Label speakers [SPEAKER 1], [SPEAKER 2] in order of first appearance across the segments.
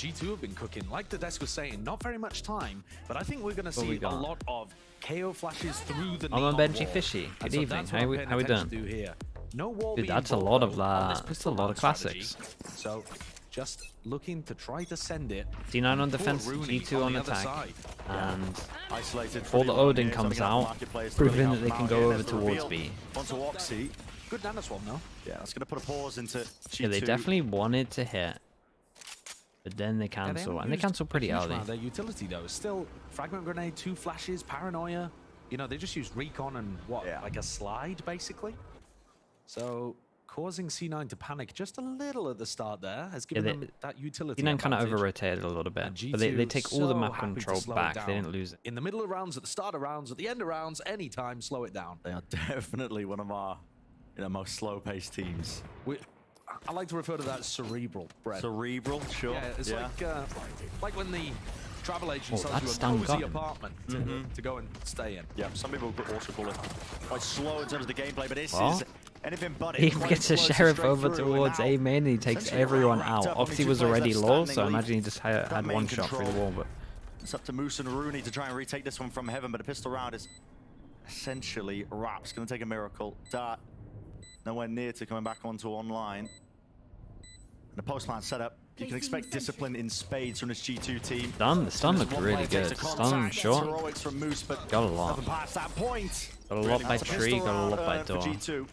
[SPEAKER 1] G2 have been cooking. Like the desk was saying, not very much time, but I think we're going to see a lot of KO flashes through the neon
[SPEAKER 2] I'm a Benji
[SPEAKER 1] wall.
[SPEAKER 2] Fishy. Good
[SPEAKER 1] So
[SPEAKER 2] evening.
[SPEAKER 1] that's
[SPEAKER 2] How
[SPEAKER 1] what I'm
[SPEAKER 2] we
[SPEAKER 1] paying attention
[SPEAKER 2] doing?
[SPEAKER 1] to here. No wall
[SPEAKER 2] Dude,
[SPEAKER 1] being
[SPEAKER 2] that's a
[SPEAKER 1] built,
[SPEAKER 2] lot of
[SPEAKER 1] though, on this
[SPEAKER 2] that's a
[SPEAKER 1] pistol
[SPEAKER 2] lot of
[SPEAKER 1] round strategy.
[SPEAKER 2] classics.
[SPEAKER 1] So just looking to try to send it.
[SPEAKER 2] D9 on
[SPEAKER 1] Poor
[SPEAKER 2] defense,
[SPEAKER 1] Rooney
[SPEAKER 2] G2 on
[SPEAKER 1] the other
[SPEAKER 2] attack,
[SPEAKER 1] side.
[SPEAKER 2] and
[SPEAKER 3] Isolated
[SPEAKER 2] all the Odin comes out, proving that they can go over towards B.
[SPEAKER 3] Onto Oxy.
[SPEAKER 1] Good nanoswarm though.
[SPEAKER 3] Yeah, that's going to put a pause into G2.
[SPEAKER 2] Yeah, they definitely wanted to hit, but then they cancel, and they cancel pretty early.
[SPEAKER 1] Their utility though, still fragment grenade, 2 flashes, paranoia. You know, they just used recon and what, like a slide basically. So causing C9 to panic just a little at the start there has given them that utility.
[SPEAKER 2] C9 kind of over-rotated a little bit, but they take all the map control back. They didn't lose it.
[SPEAKER 1] In the middle of rounds, at the start of rounds, at the end of rounds, anytime, slow it down.
[SPEAKER 3] They are definitely one of our most slow-paced teams.
[SPEAKER 1] I like to refer to that as cerebral, Brett.
[SPEAKER 3] Cerebral, sure.
[SPEAKER 1] Yeah, it's like when the travel agent sells you a
[SPEAKER 2] stun
[SPEAKER 1] cozy apartment to go and stay in.
[SPEAKER 3] Yeah, some people also call it quite slow in terms of the gameplay, but this is anything but it.
[SPEAKER 2] He gets a sheriff over towards A main and he takes everyone out. Oxy was already low, so I imagine he just had one shot through the wall. But
[SPEAKER 3] it's up to Moose and Rooney to try and retake this one from heaven, but a pistol round is essentially wrapped. It's going to take a miracle. Dart nowhere near to coming back onto online. And the post-plant setup, you can expect discipline in spades from this G2 team.
[SPEAKER 2] the stun looked really good. Stun short.
[SPEAKER 3] From Moose, but
[SPEAKER 2] got a lot.
[SPEAKER 3] past that point.
[SPEAKER 2] Got a lot by tree, got a lot by door.
[SPEAKER 3] G2.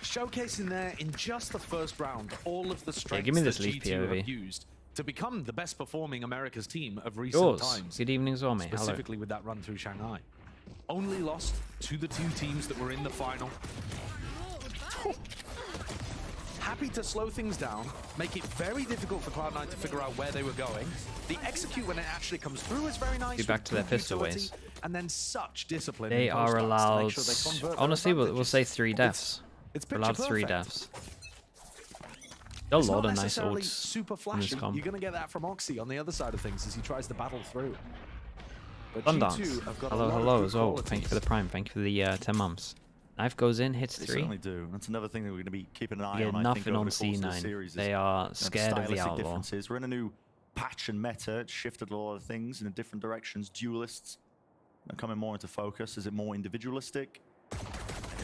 [SPEAKER 1] Showcasing there in just the first round all of the strengths
[SPEAKER 2] give me this
[SPEAKER 1] that
[SPEAKER 2] leaf
[SPEAKER 1] G2
[SPEAKER 2] POV.
[SPEAKER 1] have used to become the best performing America's team of recent times.
[SPEAKER 2] Good evening, Zormi.
[SPEAKER 1] Specifically with that run through Shanghai. Only lost to the 2 teams that were in the final. Happy to slow things down, make it very difficult for Cloud9 to figure out where they were going. The execute when it actually comes through is very nice.
[SPEAKER 2] Be back to their pistol ways.
[SPEAKER 1] And then such discipline.
[SPEAKER 2] They are allowed, honestly, we'll say 3 deaths. We're allowed 3 deaths. A lot of nice ults
[SPEAKER 1] super
[SPEAKER 2] in this
[SPEAKER 1] flashy.
[SPEAKER 2] comp.
[SPEAKER 1] You're going to get that from Oxy on the other side of things as he tries to battle through. But
[SPEAKER 2] Sundance. Hello as well. Thank you for the prime. Thank you for the 10 months. Knife goes in, hits 3.
[SPEAKER 3] They certainly do. That's another thing that we're going to be keeping an eye
[SPEAKER 2] Yeah,
[SPEAKER 3] on.
[SPEAKER 2] nothing on
[SPEAKER 3] the
[SPEAKER 2] C9.
[SPEAKER 3] series
[SPEAKER 2] They are scared of the outlaw.
[SPEAKER 3] Differences. We're in a new patch and meta. It's shifted a lot of things in different directions. Duelists are coming more into focus. Is it more individualistic?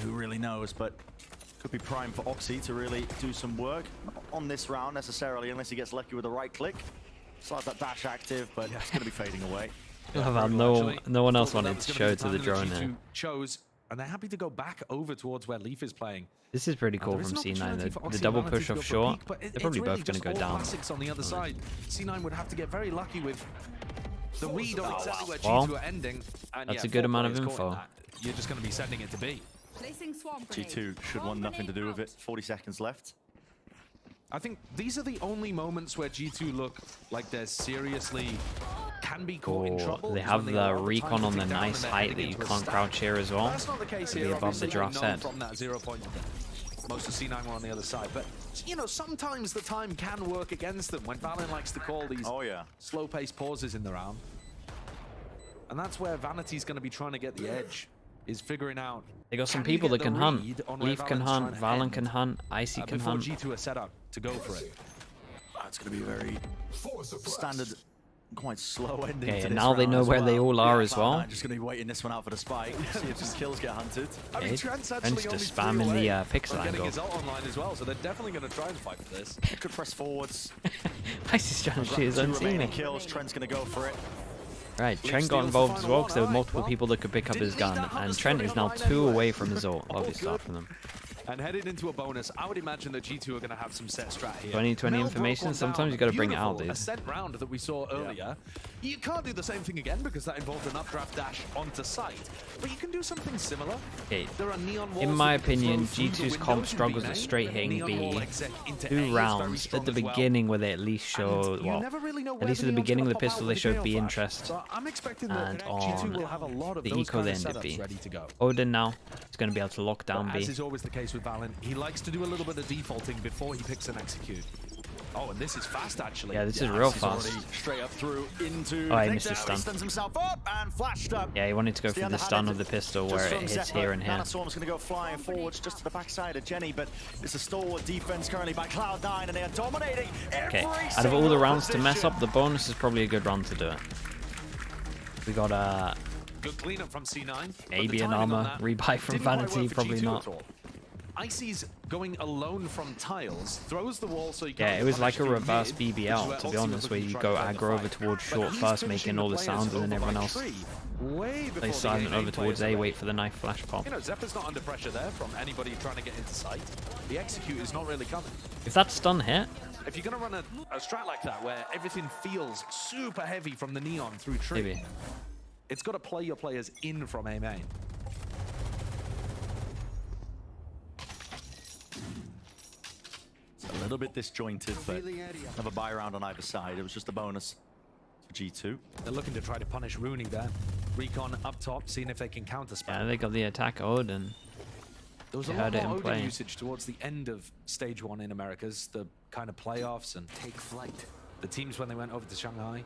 [SPEAKER 3] Who really knows? But could be prime for Oxy to really do some work. Not on this round necessarily, unless he gets lucky with the right click. Still has that dash active, but it's going to be fading away.
[SPEAKER 2] No one else wanted to show to the drone there.
[SPEAKER 1] And they're happy to go back over towards where Leaf is playing.
[SPEAKER 2] This is pretty cool from C9. The double push off short, they're probably both going to go down.
[SPEAKER 1] On the other side, C9 would have to get very lucky with the read on exactly where G2 are ending. And
[SPEAKER 2] that's a good amount of info.
[SPEAKER 1] You're just going to be sending it to B.
[SPEAKER 3] G2 should want nothing to do with it. 40 seconds left.
[SPEAKER 1] I think these are the only moments where G2 look like they're seriously can be caught in trouble.
[SPEAKER 2] They have the recon on the nice height that you can't crouch here as well.
[SPEAKER 1] That's not the case here.
[SPEAKER 2] Be above the draft's head.
[SPEAKER 1] From that 0 point. Most of C9 were on the other side, but you know, sometimes the time can work against them when Valen likes to call these slow-paced pauses in the round. And that's where Vanity's going to be trying to get the edge, is figuring out.
[SPEAKER 2] They got some people that can hunt. Leaf can hunt, Valen can hunt, Icy can hunt.
[SPEAKER 1] Before G2 are set up to go for it.
[SPEAKER 3] It's going to be very standard, quite slow ending.
[SPEAKER 2] Okay,
[SPEAKER 3] to
[SPEAKER 2] and
[SPEAKER 3] this
[SPEAKER 2] now they
[SPEAKER 3] round
[SPEAKER 2] know where they all are as
[SPEAKER 3] Cloud9
[SPEAKER 2] well.
[SPEAKER 3] Just going to be waiting this one out for the spike. See if some kills get hunted.
[SPEAKER 1] I mean, Trent's
[SPEAKER 2] just spamming the pixel angle.
[SPEAKER 1] His ult online as well, so they're definitely going to try and fight for this.
[SPEAKER 3] Could press forwards.
[SPEAKER 2] Icy's trying to shoot his own teammate.
[SPEAKER 3] Kills. Trent's going to go for it.
[SPEAKER 2] Right, Trent got involved as well because there were multiple people that could pick up his gun, and Trent is now 2 away from his ult. Lovely start from them.
[SPEAKER 1] And headed into a bonus, I would imagine that G2 are going to have some set strat here.
[SPEAKER 2] 2020 information, sometimes you got to bring it out, dude.
[SPEAKER 1] Ascent round that we saw earlier. You can't do the same thing again because that involved an updraft dash onto site. But you can do something similar.
[SPEAKER 2] Okay.
[SPEAKER 1] There are neon walls
[SPEAKER 2] In my opinion, G2's comp struggles at straight hitting B. 2 rounds at the beginning where they at least show, well, at least at the beginning of the pistol they showed B interest. And on the eco they ended B. Odin now is going to be able to lock down B.
[SPEAKER 1] As is always the case with Valen, he likes to do a little bit of defaulting before he picks an execute. Oh, and this is fast, actually.
[SPEAKER 2] Yeah, this is real fast.
[SPEAKER 3] Straight up through into
[SPEAKER 2] oh, he missed his stun.
[SPEAKER 3] He stuns himself up and flashed up.
[SPEAKER 2] Yeah, he wanted to go for the stun of the pistol where it hits here and here.
[SPEAKER 3] Nanoswarm's going to go flying forwards just to the backside of Jenny, but it's a stalwart defense currently by Cloud9, and they are dominating every
[SPEAKER 2] out of all the rounds to mess up, the bonus is probably a good round to do it. We got a
[SPEAKER 1] good cleanup from C9.
[SPEAKER 2] Maybe an armor rebuy from Vanity, probably not.
[SPEAKER 1] Icy's going alone from tiles, throws the wall so you can.
[SPEAKER 2] Yeah, it was like a reverse BBL, to be honest, where you go aggro over towards short first, making all the sounds, and then everyone else plays silent over towards A, wait for the knife flash pop.
[SPEAKER 1] You know, Zeppa's not under pressure there from anybody trying to get into sight. The execute is not really coming.
[SPEAKER 2] If that stun hit,
[SPEAKER 1] if you're going to run a strat like that, where everything feels super heavy from the neon through tree,
[SPEAKER 2] maybe.
[SPEAKER 1] It's got to play your players in from A main.
[SPEAKER 3] A little bit disjointed, but another buy round on either side. It was just a bonus for G2.
[SPEAKER 1] They're looking to try to punish Rooney there. Recon up top, seeing if they can counter spam.
[SPEAKER 2] Yeah, they got the attack Odin.
[SPEAKER 1] There was a lot more Odin usage towards the end of stage 1 in Americas, the kind of playoffs and take flight. The teams when they went over to Shanghai.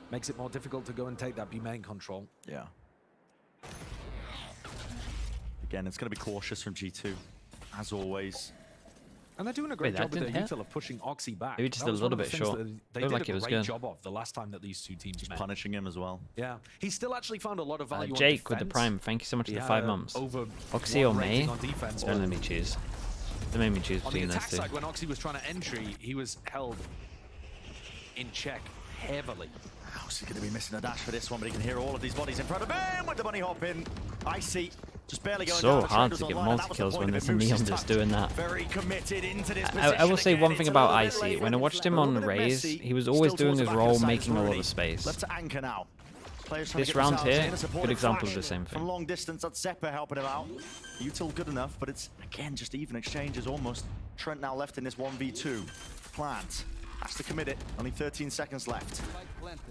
[SPEAKER 1] Makes it more difficult to go and take that B main control.
[SPEAKER 3] Yeah. Again, it's going to be cautious from G2. As always.
[SPEAKER 1] And they're doing a great job with their util of pushing Oxy back.
[SPEAKER 2] Maybe just a little bit short.
[SPEAKER 1] They did like a great job of the last time that these two teams
[SPEAKER 3] just
[SPEAKER 1] met.
[SPEAKER 3] Punishing him as well.
[SPEAKER 1] Yeah. He still actually found a lot of value
[SPEAKER 2] Jake
[SPEAKER 1] on
[SPEAKER 2] with the Prime, thank you so much for the 5 months.
[SPEAKER 1] Oxy
[SPEAKER 2] or May? Don't let me choose. They made me choose between those two.
[SPEAKER 1] On the attack side, when Oxy was trying to entry, he was held in check heavily.
[SPEAKER 3] He's going to be missing a dash for this one, but he can hear all of these bodies in front of him with the bunny hop in. Icy just barely going
[SPEAKER 2] so
[SPEAKER 3] down.
[SPEAKER 2] hard to get multi-kills when there's a Neon just doing that.
[SPEAKER 3] Very committed into this
[SPEAKER 2] I will say one thing about Icy. When I watched him on Raze, he was always doing his role, making a lot of space.
[SPEAKER 3] Left to anchor now.
[SPEAKER 2] This round here, good example of the same thing.
[SPEAKER 3] From long distance, that's Zeppa helping him out. Util good enough, but it's, again, just even exchanges almost. Trent now left in this 1v2. Plant has to commit it. Only 13 seconds left.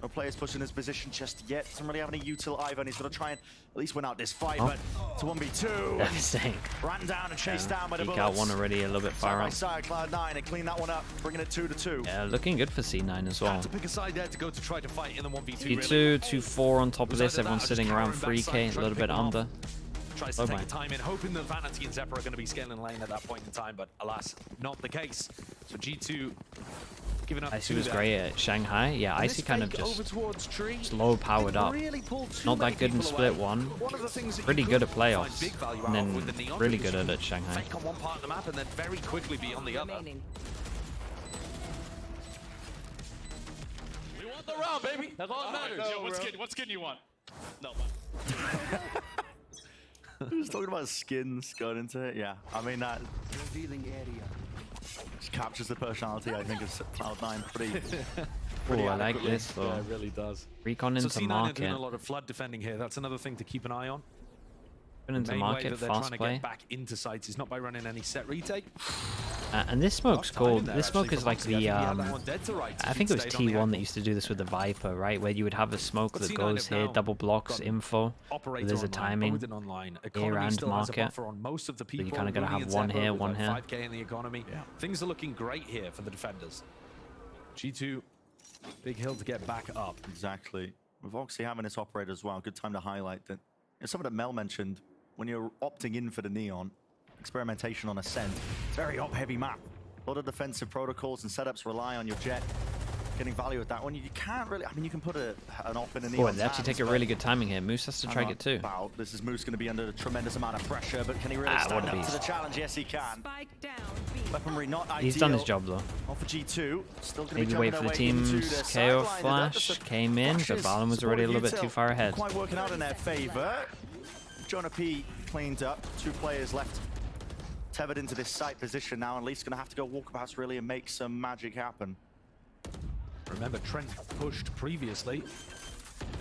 [SPEAKER 3] No players pushing his position just yet. Doesn't really have any util either, and he's going to try and at least win out this fight, but it's a 1v2.
[SPEAKER 2] Devastating.
[SPEAKER 3] Ran down and chased down by the bullets.
[SPEAKER 2] Got one already, a little bit far out.
[SPEAKER 3] Cloud9 and clean that one up, bringing it 2-2.
[SPEAKER 2] Yeah, looking good for C9 as well.
[SPEAKER 1] Had to pick a side there to go to try to fight in the 1v2.
[SPEAKER 2] P2, 2-4 on top of this. Everyone's sitting around 3k, a little bit under.
[SPEAKER 1] Tries to take the time in, hoping that Vanity and Zeppa are going to be scaling lane at that point in time, but alas, not the case. So G2 giving up.
[SPEAKER 2] Icy was great at Shanghai. Yeah, Icy kind of just slow powered up. Not that good in split 1. Pretty good at playoffs. And then really good at Shanghai.
[SPEAKER 1] Fake on one part of the map and then very quickly be on the other.
[SPEAKER 4] We want the round, baby. That's all that matters. Yo, what skin you want? No, man.
[SPEAKER 3] He was talking about skins going into it. Yeah, I mean that just captures the personality, I think, of Cloud9 pretty.
[SPEAKER 2] Oh, I like this though.
[SPEAKER 1] Yeah, it really does.
[SPEAKER 2] Recon into
[SPEAKER 1] so C9
[SPEAKER 2] market.
[SPEAKER 1] Doing a lot of flood defending here. That's another thing to keep an eye on.
[SPEAKER 2] Into market,
[SPEAKER 1] they're
[SPEAKER 2] fast
[SPEAKER 1] trying
[SPEAKER 2] play.
[SPEAKER 1] To get back into sites is not by running any set retake.
[SPEAKER 2] And this smoke's cool. This smoke is like the I think it was T1 that used to do this with the Viper, right? Where you would have a smoke that goes here, double blocks info. There's a timing here and market. So you kind of gotta have one here, one here.
[SPEAKER 1] 5K in the economy. Things are looking great here for the defenders. G2, big hill to get back up.
[SPEAKER 3] Exactly. With Oxy having this operator as well, good time to highlight that. Something that Mel mentioned, when you're opting in for the Neon, experimentation on Ascent, it's a very op-heavy map. A lot of defensive protocols and setups rely on your jet getting value with that one. You can't really, I mean, you can put an op in a Neon.
[SPEAKER 2] Oh, they actually take a really good timing here. Moose has to try it too.
[SPEAKER 3] This is Moose going to be under a tremendous amount of pressure, but can he really stand up to the challenge? Yes, he can. Weaponry not ideal.
[SPEAKER 2] He's done his job though.
[SPEAKER 3] Off for G2. Still going to
[SPEAKER 2] maybe wait for the team's KO flash. Came in, but Valen was already a little bit too far ahead.
[SPEAKER 3] Quite working out in their favor. Jonah P cleaned up. 2 players left tethered into this site position now, and Lee's going to have to go walkabouts really and make some magic happen.
[SPEAKER 1] Remember, Trent pushed previously,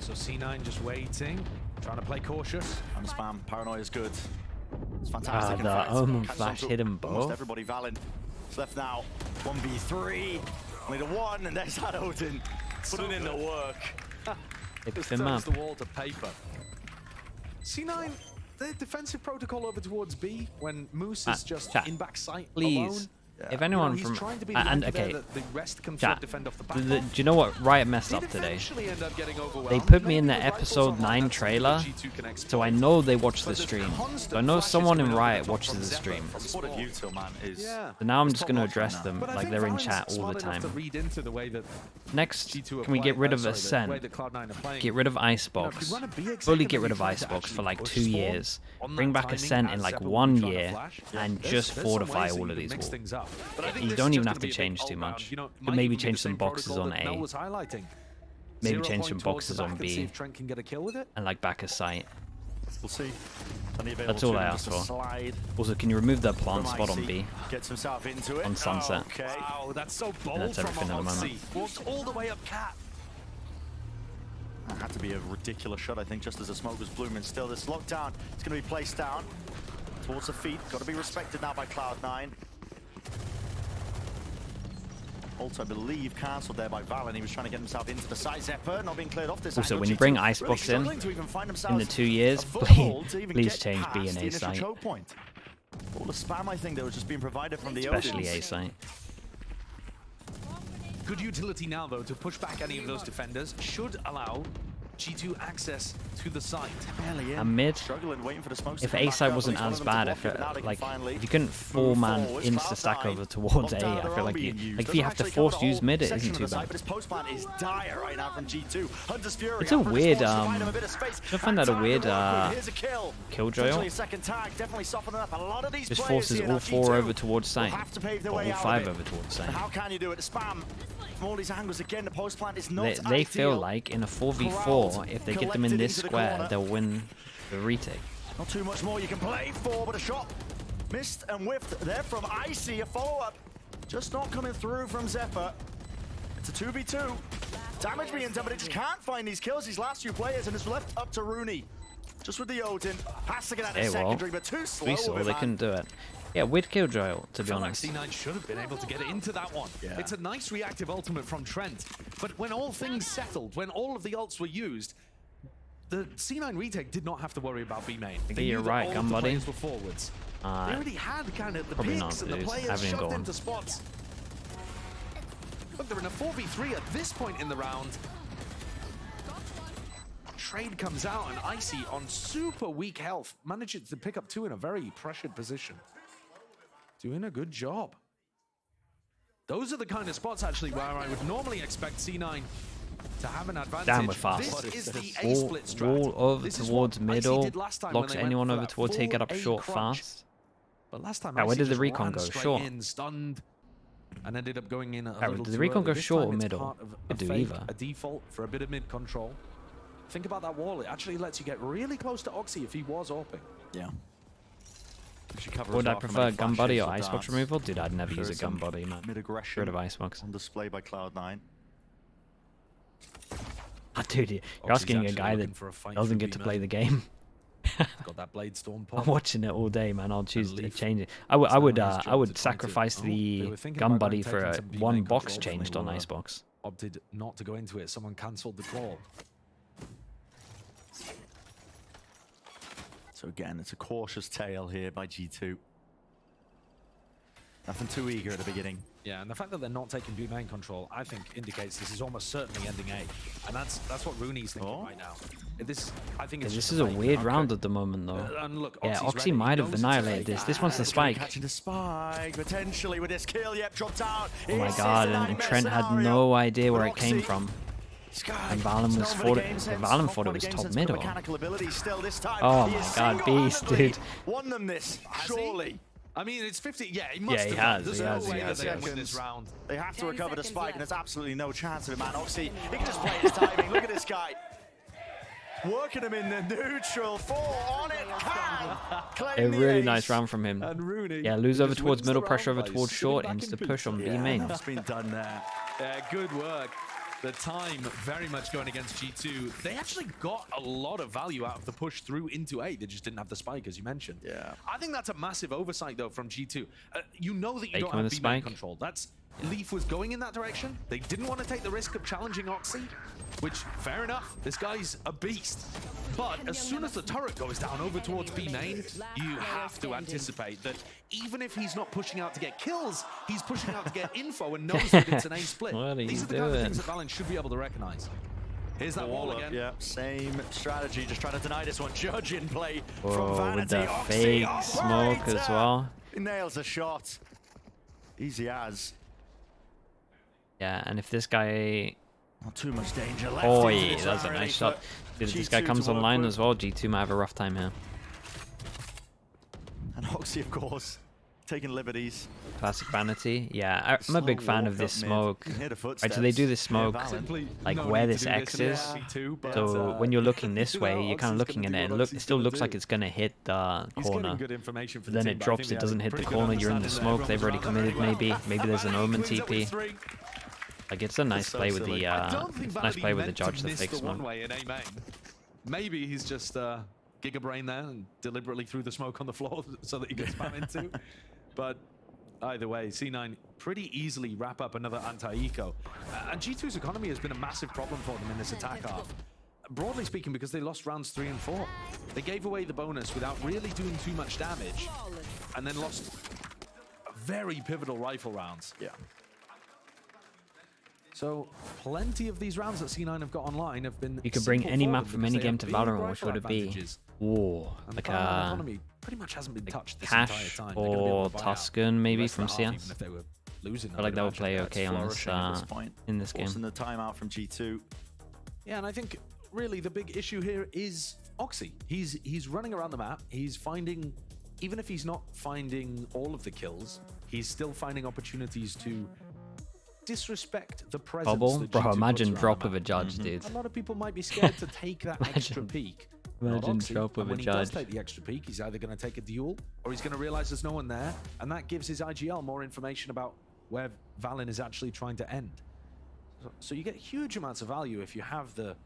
[SPEAKER 1] so C9 just waiting, trying to play cautious.
[SPEAKER 3] And spam, paranoia is good. It's fantastic.
[SPEAKER 2] The Omen flash hit him both.
[SPEAKER 3] Almost everybody Valen. It's left now 1v3, only the 1, and there's that Odin putting in the work.
[SPEAKER 1] Just turns the wall to paper. C9, the defensive protocol over towards B when Moose is just in back sight alone.
[SPEAKER 2] if anyone
[SPEAKER 1] he's
[SPEAKER 2] from
[SPEAKER 1] trying to be
[SPEAKER 2] and
[SPEAKER 1] the
[SPEAKER 2] okay,
[SPEAKER 1] the rest can
[SPEAKER 2] chat,
[SPEAKER 1] defend off the
[SPEAKER 2] do
[SPEAKER 1] back
[SPEAKER 2] you know what Riot messed up today?
[SPEAKER 1] eventually end up getting overwhelmed.
[SPEAKER 2] They put me in
[SPEAKER 1] Maybe
[SPEAKER 2] the
[SPEAKER 1] the rifles
[SPEAKER 2] episode
[SPEAKER 1] on that,
[SPEAKER 2] 9
[SPEAKER 1] that's something that
[SPEAKER 2] trailer,
[SPEAKER 1] G2 can exploit.
[SPEAKER 2] so I know they watch the
[SPEAKER 1] But there's
[SPEAKER 2] stream.
[SPEAKER 1] constant
[SPEAKER 2] So I know
[SPEAKER 1] flashes
[SPEAKER 2] someone in
[SPEAKER 1] coming over
[SPEAKER 2] Riot
[SPEAKER 1] the top
[SPEAKER 2] watches
[SPEAKER 1] from
[SPEAKER 2] the
[SPEAKER 1] Zephyr
[SPEAKER 2] stream.
[SPEAKER 1] from
[SPEAKER 3] The squad of
[SPEAKER 1] Spawn.
[SPEAKER 3] Util, man, is...
[SPEAKER 1] Yeah.
[SPEAKER 2] So now I'm
[SPEAKER 3] it's
[SPEAKER 2] just
[SPEAKER 3] top
[SPEAKER 2] going to
[SPEAKER 3] notch right
[SPEAKER 2] address
[SPEAKER 3] now.
[SPEAKER 2] them
[SPEAKER 1] But I
[SPEAKER 2] like
[SPEAKER 1] think
[SPEAKER 2] they're in
[SPEAKER 1] Valorant's
[SPEAKER 2] chat all
[SPEAKER 1] smart
[SPEAKER 2] the
[SPEAKER 1] enough
[SPEAKER 2] time.
[SPEAKER 1] to read into the way that
[SPEAKER 2] Next,
[SPEAKER 1] G2 are
[SPEAKER 2] can we get
[SPEAKER 1] playing-
[SPEAKER 2] rid of
[SPEAKER 1] the way
[SPEAKER 2] Ascent?
[SPEAKER 1] that Cloud9 are playing.
[SPEAKER 2] Get rid of
[SPEAKER 1] You
[SPEAKER 2] Icebox.
[SPEAKER 1] run a B exec
[SPEAKER 2] Fully
[SPEAKER 1] and
[SPEAKER 2] get
[SPEAKER 1] then
[SPEAKER 2] rid
[SPEAKER 1] you
[SPEAKER 2] of
[SPEAKER 1] try to
[SPEAKER 2] Icebox for
[SPEAKER 1] actually
[SPEAKER 2] like
[SPEAKER 1] push
[SPEAKER 2] 2
[SPEAKER 1] Spawn
[SPEAKER 2] years.
[SPEAKER 1] on
[SPEAKER 2] Bring
[SPEAKER 1] that
[SPEAKER 2] back
[SPEAKER 1] timing
[SPEAKER 2] Ascent in
[SPEAKER 1] as
[SPEAKER 2] like
[SPEAKER 1] Zephyr will
[SPEAKER 2] 1
[SPEAKER 1] be trying to
[SPEAKER 2] year
[SPEAKER 1] flash.
[SPEAKER 2] and
[SPEAKER 1] There's
[SPEAKER 2] just
[SPEAKER 1] some
[SPEAKER 2] fortify
[SPEAKER 1] ways that
[SPEAKER 2] all
[SPEAKER 1] you
[SPEAKER 2] of
[SPEAKER 1] can
[SPEAKER 2] these
[SPEAKER 1] mix
[SPEAKER 2] walls.
[SPEAKER 1] things up. But I think
[SPEAKER 2] You
[SPEAKER 1] this
[SPEAKER 2] don't
[SPEAKER 1] is
[SPEAKER 2] even
[SPEAKER 1] just
[SPEAKER 2] have
[SPEAKER 1] gonna
[SPEAKER 2] to
[SPEAKER 1] be a
[SPEAKER 2] change
[SPEAKER 1] big
[SPEAKER 2] too
[SPEAKER 1] all-round,
[SPEAKER 2] much.
[SPEAKER 1] you know,
[SPEAKER 2] Could
[SPEAKER 1] might
[SPEAKER 2] maybe
[SPEAKER 1] even be
[SPEAKER 2] change
[SPEAKER 1] the
[SPEAKER 2] some
[SPEAKER 1] same
[SPEAKER 2] boxes
[SPEAKER 1] protocol
[SPEAKER 2] on
[SPEAKER 1] that Mel
[SPEAKER 2] A.
[SPEAKER 1] was highlighting.
[SPEAKER 2] Maybe
[SPEAKER 1] 0
[SPEAKER 2] change
[SPEAKER 1] point
[SPEAKER 2] some
[SPEAKER 1] towards the
[SPEAKER 2] boxes on
[SPEAKER 1] back and see
[SPEAKER 2] B
[SPEAKER 1] if Trent can get a kill with it.
[SPEAKER 2] and like back a sight.
[SPEAKER 3] We'll see. Plenty available
[SPEAKER 2] That's all
[SPEAKER 3] to
[SPEAKER 2] I
[SPEAKER 3] him
[SPEAKER 2] asked
[SPEAKER 3] just to
[SPEAKER 2] for.
[SPEAKER 3] slide
[SPEAKER 2] Also, can you remove that plant
[SPEAKER 3] from
[SPEAKER 2] spot on
[SPEAKER 3] Icy.
[SPEAKER 2] B?
[SPEAKER 3] Gets himself into it.
[SPEAKER 2] On Sunset.
[SPEAKER 3] Okay.
[SPEAKER 1] Wow, that's so bold
[SPEAKER 2] that's
[SPEAKER 1] from
[SPEAKER 2] everything at the moment.
[SPEAKER 1] Oxy. Walked all the way up Cat.
[SPEAKER 3] That had to be a ridiculous shot, I think, just as the smoke was blooming. Still, this lockdown is going to be placed down towards the feet. Got to be respected now by Cloud9. Ult, I believe, cancelled there by Valen. He was trying to get himself into the side. Zephyr not being cleared off this
[SPEAKER 2] Also,
[SPEAKER 3] angle.
[SPEAKER 2] when you
[SPEAKER 3] G2
[SPEAKER 2] bring
[SPEAKER 3] really
[SPEAKER 2] Icebox in
[SPEAKER 3] struggling to even find
[SPEAKER 2] the
[SPEAKER 3] themselves
[SPEAKER 2] 2 years,
[SPEAKER 3] a foothold to even
[SPEAKER 2] please
[SPEAKER 3] get
[SPEAKER 2] change B
[SPEAKER 3] past
[SPEAKER 2] and
[SPEAKER 3] the
[SPEAKER 2] A
[SPEAKER 3] initial
[SPEAKER 2] site.
[SPEAKER 3] choke point. All the spam, I think, that was just being provided from the
[SPEAKER 2] Especially
[SPEAKER 3] Odins.
[SPEAKER 2] A site.
[SPEAKER 1] Good utility now, though, to push back any of those defenders. Should allow G2 access to the site.
[SPEAKER 3] Barely in.
[SPEAKER 2] And mid,
[SPEAKER 3] Struggling, waiting for the smokes
[SPEAKER 2] if
[SPEAKER 3] to come
[SPEAKER 2] A
[SPEAKER 3] back
[SPEAKER 2] side
[SPEAKER 3] up.
[SPEAKER 2] wasn't
[SPEAKER 3] At least
[SPEAKER 2] as
[SPEAKER 3] one of
[SPEAKER 2] bad,
[SPEAKER 3] them
[SPEAKER 2] if
[SPEAKER 3] to block it, now they
[SPEAKER 2] it,
[SPEAKER 3] can
[SPEAKER 2] like
[SPEAKER 3] finally
[SPEAKER 2] if you couldn't
[SPEAKER 3] move
[SPEAKER 2] 4-man
[SPEAKER 3] forwards.
[SPEAKER 2] insta-stack
[SPEAKER 3] Cloud9
[SPEAKER 2] over towards A,
[SPEAKER 3] locked
[SPEAKER 2] I
[SPEAKER 3] out, they're
[SPEAKER 2] feel
[SPEAKER 3] all
[SPEAKER 2] like
[SPEAKER 3] being used.
[SPEAKER 2] if you have to
[SPEAKER 3] Doesn't actually
[SPEAKER 2] force
[SPEAKER 3] cover the
[SPEAKER 2] use
[SPEAKER 3] whole
[SPEAKER 2] mid, it
[SPEAKER 3] section
[SPEAKER 2] isn't
[SPEAKER 3] of
[SPEAKER 2] too
[SPEAKER 3] the site,
[SPEAKER 2] bad.
[SPEAKER 3] but his post plan is dire right now from G2. Hunter's Fury.
[SPEAKER 2] It's a
[SPEAKER 3] out for
[SPEAKER 2] weird,
[SPEAKER 3] response to find him a bit of space.
[SPEAKER 2] I find that a
[SPEAKER 3] Back
[SPEAKER 2] weird,
[SPEAKER 3] time, here's a kill.
[SPEAKER 2] killjoy.
[SPEAKER 3] Potentially a second tag, definitely softening up a lot of these
[SPEAKER 2] Just
[SPEAKER 3] players
[SPEAKER 2] forces
[SPEAKER 3] here.
[SPEAKER 2] all
[SPEAKER 3] Now
[SPEAKER 2] 4
[SPEAKER 3] G2
[SPEAKER 2] over towards
[SPEAKER 3] will
[SPEAKER 2] site.
[SPEAKER 3] have to pave their
[SPEAKER 2] Or
[SPEAKER 3] way
[SPEAKER 2] all
[SPEAKER 3] out
[SPEAKER 2] 5
[SPEAKER 3] of it.
[SPEAKER 2] over towards site.
[SPEAKER 3] And how can you do it? The spam from all these angles again. The post plan is not
[SPEAKER 2] They feel
[SPEAKER 3] ideal.
[SPEAKER 2] like in a 4v4, if they get them in
[SPEAKER 3] Collected
[SPEAKER 2] this
[SPEAKER 3] into the
[SPEAKER 2] square,
[SPEAKER 3] corner.
[SPEAKER 2] they'll win the retake.
[SPEAKER 3] Not too much more you can play for, but a shot missed and whiffed there from Icy. A follow-up just not coming through from Zephyr. It's a 2v2. Damage being done, but he just can't find these kills, these last few players, and it's left up to Rooney. Just with the Odin. Has to get out of secondary, but too slow.
[SPEAKER 2] We saw
[SPEAKER 3] with it,
[SPEAKER 2] they
[SPEAKER 3] man.
[SPEAKER 2] couldn't do it. Yeah, weird killjoy, to be
[SPEAKER 1] Felt like
[SPEAKER 2] honest.
[SPEAKER 1] C9 should have been able to get into that one.
[SPEAKER 3] Yeah.
[SPEAKER 1] It's a nice reactive ultimate from Trent. But when all things settled, when all of the ults were used, the C9 retake did not have to worry about B main. They
[SPEAKER 2] you're
[SPEAKER 1] knew that
[SPEAKER 2] right,
[SPEAKER 1] all
[SPEAKER 2] gun
[SPEAKER 1] of the
[SPEAKER 2] buddy.
[SPEAKER 1] players were forwards. They already had kind of the
[SPEAKER 2] Probably
[SPEAKER 1] picks
[SPEAKER 2] not,
[SPEAKER 1] and the
[SPEAKER 2] dude.
[SPEAKER 1] players
[SPEAKER 2] Haven't even
[SPEAKER 1] shoved
[SPEAKER 2] gone.
[SPEAKER 1] into spots. Look, they're in a 4v3 at this point in the round. Trade comes out and Icy on super weak health manages to pick up 2 in a very pressured position. Doing a good job. Those are the kind of spots actually where I would normally expect C9 to have an advantage.
[SPEAKER 2] Damn, we're fast.
[SPEAKER 1] This is the A split strat.
[SPEAKER 2] Wall over
[SPEAKER 1] This is
[SPEAKER 2] towards
[SPEAKER 1] what Icy
[SPEAKER 2] middle,
[SPEAKER 1] did last time when
[SPEAKER 2] blocks
[SPEAKER 1] they went
[SPEAKER 2] anyone
[SPEAKER 1] for
[SPEAKER 2] over
[SPEAKER 1] that
[SPEAKER 2] towards here, get up
[SPEAKER 1] full A
[SPEAKER 2] short
[SPEAKER 1] crunch.
[SPEAKER 2] fast.
[SPEAKER 1] But last time
[SPEAKER 2] where
[SPEAKER 1] Icy
[SPEAKER 2] did the
[SPEAKER 1] just
[SPEAKER 2] recon
[SPEAKER 1] ran
[SPEAKER 2] go?
[SPEAKER 1] straight
[SPEAKER 2] Short?
[SPEAKER 1] in, stunned, and ended up going in a
[SPEAKER 2] Alright,
[SPEAKER 1] little
[SPEAKER 2] did the
[SPEAKER 1] too
[SPEAKER 2] recon
[SPEAKER 1] early.
[SPEAKER 2] go
[SPEAKER 1] This
[SPEAKER 2] short
[SPEAKER 1] time
[SPEAKER 2] or
[SPEAKER 1] it's
[SPEAKER 2] middle?
[SPEAKER 1] part of a
[SPEAKER 2] Could do
[SPEAKER 1] fake,
[SPEAKER 2] either.
[SPEAKER 1] a default for a bit of mid control. Think about that wall. It actually lets you get really close to Oxy if he was AWPing.
[SPEAKER 3] Yeah.
[SPEAKER 2] Would I prefer gun buddy or icebox removal? Dude, I'd never use a gun buddy, man.
[SPEAKER 3] Mid-aggression
[SPEAKER 2] Rid of icebox.
[SPEAKER 3] on display by Cloud9.
[SPEAKER 2] Ah, dude, you're asking a guy that doesn't get to play the game.
[SPEAKER 1] Got that blade storm
[SPEAKER 2] I'm
[SPEAKER 1] pop.
[SPEAKER 2] watching it all day, man. I'll choose to
[SPEAKER 1] Leaf.
[SPEAKER 2] change it.
[SPEAKER 1] It's now his
[SPEAKER 2] I
[SPEAKER 1] job
[SPEAKER 2] would
[SPEAKER 1] to try to-
[SPEAKER 2] sacrifice
[SPEAKER 1] they
[SPEAKER 2] the
[SPEAKER 1] were thinking
[SPEAKER 2] gun
[SPEAKER 1] about
[SPEAKER 2] buddy
[SPEAKER 1] going
[SPEAKER 2] for
[SPEAKER 1] taking
[SPEAKER 2] a
[SPEAKER 1] some B
[SPEAKER 2] one
[SPEAKER 1] main
[SPEAKER 2] box
[SPEAKER 1] control, but
[SPEAKER 2] changed
[SPEAKER 1] they
[SPEAKER 2] on
[SPEAKER 1] were,
[SPEAKER 2] icebox.
[SPEAKER 1] Opted not to go into it. Someone cancelled the call.
[SPEAKER 3] So again, it's a cautious tail here by G2. Nothing too eager at the beginning.
[SPEAKER 1] Yeah, and the fact that they're not taking B main control, I think, indicates this is almost certainly ending A, and that's what Rooney's thinking right now. I think it's
[SPEAKER 2] This
[SPEAKER 1] just
[SPEAKER 2] is a
[SPEAKER 1] fake.
[SPEAKER 2] weird round at the moment, though.
[SPEAKER 1] And look,
[SPEAKER 2] Yeah,
[SPEAKER 1] Oxy's
[SPEAKER 2] Oxy
[SPEAKER 1] ready.
[SPEAKER 2] might
[SPEAKER 1] He
[SPEAKER 2] have
[SPEAKER 1] knows it's a
[SPEAKER 2] annihilated
[SPEAKER 1] fake.
[SPEAKER 2] this. This one's the spike.
[SPEAKER 3] Catching the spike, potentially with this kill. Yep, dropped out.
[SPEAKER 2] Oh my god, and Trent had no idea where it came from. And Valen was thought it was top middle. Oh my god, beast, dude.
[SPEAKER 3] Won them this, surely.
[SPEAKER 1] I mean, it's 50. Yeah, he must
[SPEAKER 2] he
[SPEAKER 1] have.
[SPEAKER 2] has,
[SPEAKER 1] There's
[SPEAKER 2] he
[SPEAKER 1] no
[SPEAKER 2] has,
[SPEAKER 1] way
[SPEAKER 2] he has,
[SPEAKER 1] that
[SPEAKER 2] he
[SPEAKER 1] they
[SPEAKER 2] has.
[SPEAKER 1] win this round.
[SPEAKER 3] They have to
[SPEAKER 5] 10
[SPEAKER 3] recover the
[SPEAKER 5] seconds
[SPEAKER 3] spike,
[SPEAKER 5] left.
[SPEAKER 3] and there's absolutely no chance of it, man. Oxy, he can just play his timing. Look at this guy. Working him in the neutral. 4 on it.
[SPEAKER 2] A really nice round from him.
[SPEAKER 1] And Rooney.
[SPEAKER 2] Yeah, lose over
[SPEAKER 1] just
[SPEAKER 2] towards
[SPEAKER 1] wins the
[SPEAKER 2] middle,
[SPEAKER 1] round
[SPEAKER 2] pressure over
[SPEAKER 1] by
[SPEAKER 2] towards
[SPEAKER 1] sitting
[SPEAKER 2] short,
[SPEAKER 1] back in
[SPEAKER 2] insta
[SPEAKER 1] pizza.
[SPEAKER 2] push on B main.
[SPEAKER 3] That's been done there.
[SPEAKER 1] Yeah, good work. The time very much going against G2. They actually got a lot of value out of the push through into A. They just didn't have the spike, as you mentioned.
[SPEAKER 3] Yeah.
[SPEAKER 1] I think that's a massive oversight, though, from G2. You know that you
[SPEAKER 2] Fake
[SPEAKER 1] don't
[SPEAKER 2] on
[SPEAKER 1] have
[SPEAKER 2] the
[SPEAKER 1] B-main
[SPEAKER 2] spike.
[SPEAKER 1] control. Leaf was going in that direction. They didn't want to take the risk of challenging Oxy, which, fair enough. This guy's a beast. But as soon as the turret goes down over towards B main, you have to anticipate that even if he's not pushing out to get kills, he's pushing out to get info and knows that it's an A split. These are the kind of things that Valen should be able to recognize. Here's that wall again.
[SPEAKER 3] Yeah, same strategy, just trying to deny this one. Judge in play from
[SPEAKER 2] Whoa,
[SPEAKER 3] Vanity.
[SPEAKER 2] with the fake smoke as well.
[SPEAKER 3] He nails a shot. Easy as.
[SPEAKER 2] Yeah, and if this guy...
[SPEAKER 3] Not too much danger left.
[SPEAKER 2] Oh, yeah, that's a nice shot. If this guy comes online as well, G2 might have a rough time here.
[SPEAKER 3] And Oxy, of course, taking liberties.
[SPEAKER 2] Classic Vanity. Yeah, I'm a big fan of this smoke. Right, so they do this smoke like where this X is. So when you're looking this way, you're kind of looking at it, and it still looks like it's going to hit the corner. Then it drops, it doesn't hit the corner, you're in the smoke, they've already committed maybe. Maybe there's an Omen TP. Like, it's a nice play with the judge, the fake smoke.
[SPEAKER 1] Maybe he's just Giga Brain there and deliberately threw the smoke on the floor so that he gets spam into. But either way, C9 pretty easily wrap up another anti-eco. And G2's economy has been a massive problem for them in this attack half. Broadly speaking, because they lost rounds 3 and 4. They gave away the bonus without really doing too much damage, and then lost very pivotal rifle rounds.
[SPEAKER 3] Yeah.
[SPEAKER 1] So plenty of these rounds that C9 have got online have been.
[SPEAKER 2] You could bring any map from any game to Valorant. What would it be? Whoa, like a
[SPEAKER 1] pretty much hasn't been touched this
[SPEAKER 2] Cash
[SPEAKER 1] entire time.
[SPEAKER 2] or Tuscan maybe from CS.
[SPEAKER 1] Even if they were losing,
[SPEAKER 2] I like that would play okay on this in this game.
[SPEAKER 3] Forcing the timeout from G2.
[SPEAKER 1] Yeah, and I think really the big issue here is Oxy. He's running around the map. He's finding, even if he's not finding all of the kills, he's still finding opportunities to disrespect the presence.
[SPEAKER 2] Bubble,
[SPEAKER 1] that
[SPEAKER 2] bro.
[SPEAKER 1] G2
[SPEAKER 2] Imagine
[SPEAKER 1] puts
[SPEAKER 2] drop
[SPEAKER 1] around
[SPEAKER 2] of a judge, dude.
[SPEAKER 1] A lot of people might be scared to take that extra peek.
[SPEAKER 2] Imagine drop of a
[SPEAKER 1] when he
[SPEAKER 2] judge.
[SPEAKER 1] does take the extra peek, he's either going to take a duel or he's going to realize there's no one there, and that gives his IGL more information about where Valen is actually trying to end. So you get huge amounts of value if you have the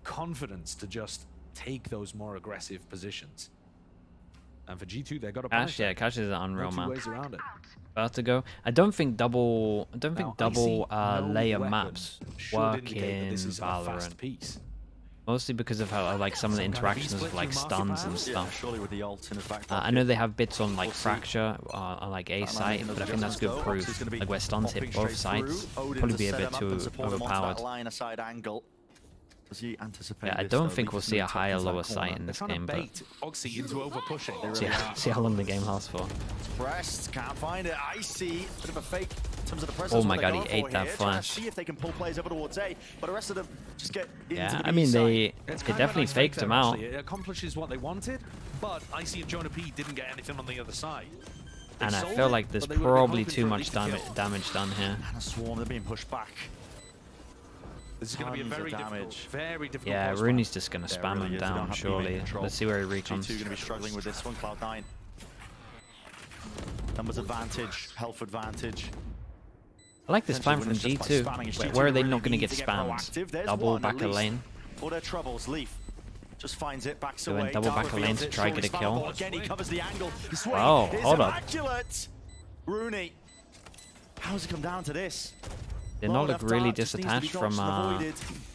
[SPEAKER 1] confidence to just take those more aggressive positions. And for G2, they got a
[SPEAKER 2] Cash, yeah, Cash is an unreal map.
[SPEAKER 1] ways around it.
[SPEAKER 2] About to go. I don't think double layer maps work in Valorant. Mostly because of how like some of the interactions with like stuns and stuff.
[SPEAKER 3] Surely with the ult in his back
[SPEAKER 2] I know they have bits on like Fracture on like A site, but I think that's good proof. Like where stuns hit both sides, probably be a bit too overpowered.
[SPEAKER 3] Does he anticipate
[SPEAKER 2] Yeah, I don't think we'll see a higher lower sight in this game, but
[SPEAKER 1] Oxy into over pushing.
[SPEAKER 2] see how long the game lasts for.
[SPEAKER 3] Pressed, can't find it. Icy, bit of a fake in terms of the presence.
[SPEAKER 2] Oh my god, he ate that flash.
[SPEAKER 3] See if they can pull players over towards A, but the rest of them just get into
[SPEAKER 2] Yeah,
[SPEAKER 3] the
[SPEAKER 2] I mean they
[SPEAKER 1] It's
[SPEAKER 2] definitely faked him out.
[SPEAKER 1] It accomplishes what they wanted, but Icy and Jonah P didn't get anything on the other side.
[SPEAKER 2] And I feel like there's probably too much damage done here.
[SPEAKER 3] And a swarm, they're being pushed back.
[SPEAKER 1] This is going to be a very difficult.
[SPEAKER 2] Yeah, Rooney's just going to spam him down, surely. Let's see where he recomes.
[SPEAKER 3] G2 going to be struggling with this one, Cloud9. Numbers advantage, health advantage.
[SPEAKER 2] I like this plan from G2. Where are they not going to get spammed? Double back a lane.
[SPEAKER 3] For their troubles, Leaf just finds it, backs
[SPEAKER 2] Doing
[SPEAKER 3] away.
[SPEAKER 2] double back a lane to try get a kill.
[SPEAKER 3] Again, he covers the angle. The
[SPEAKER 2] Oh, hold up.
[SPEAKER 3] Rooney, how's it come down to this?
[SPEAKER 2] Did not look really disattached from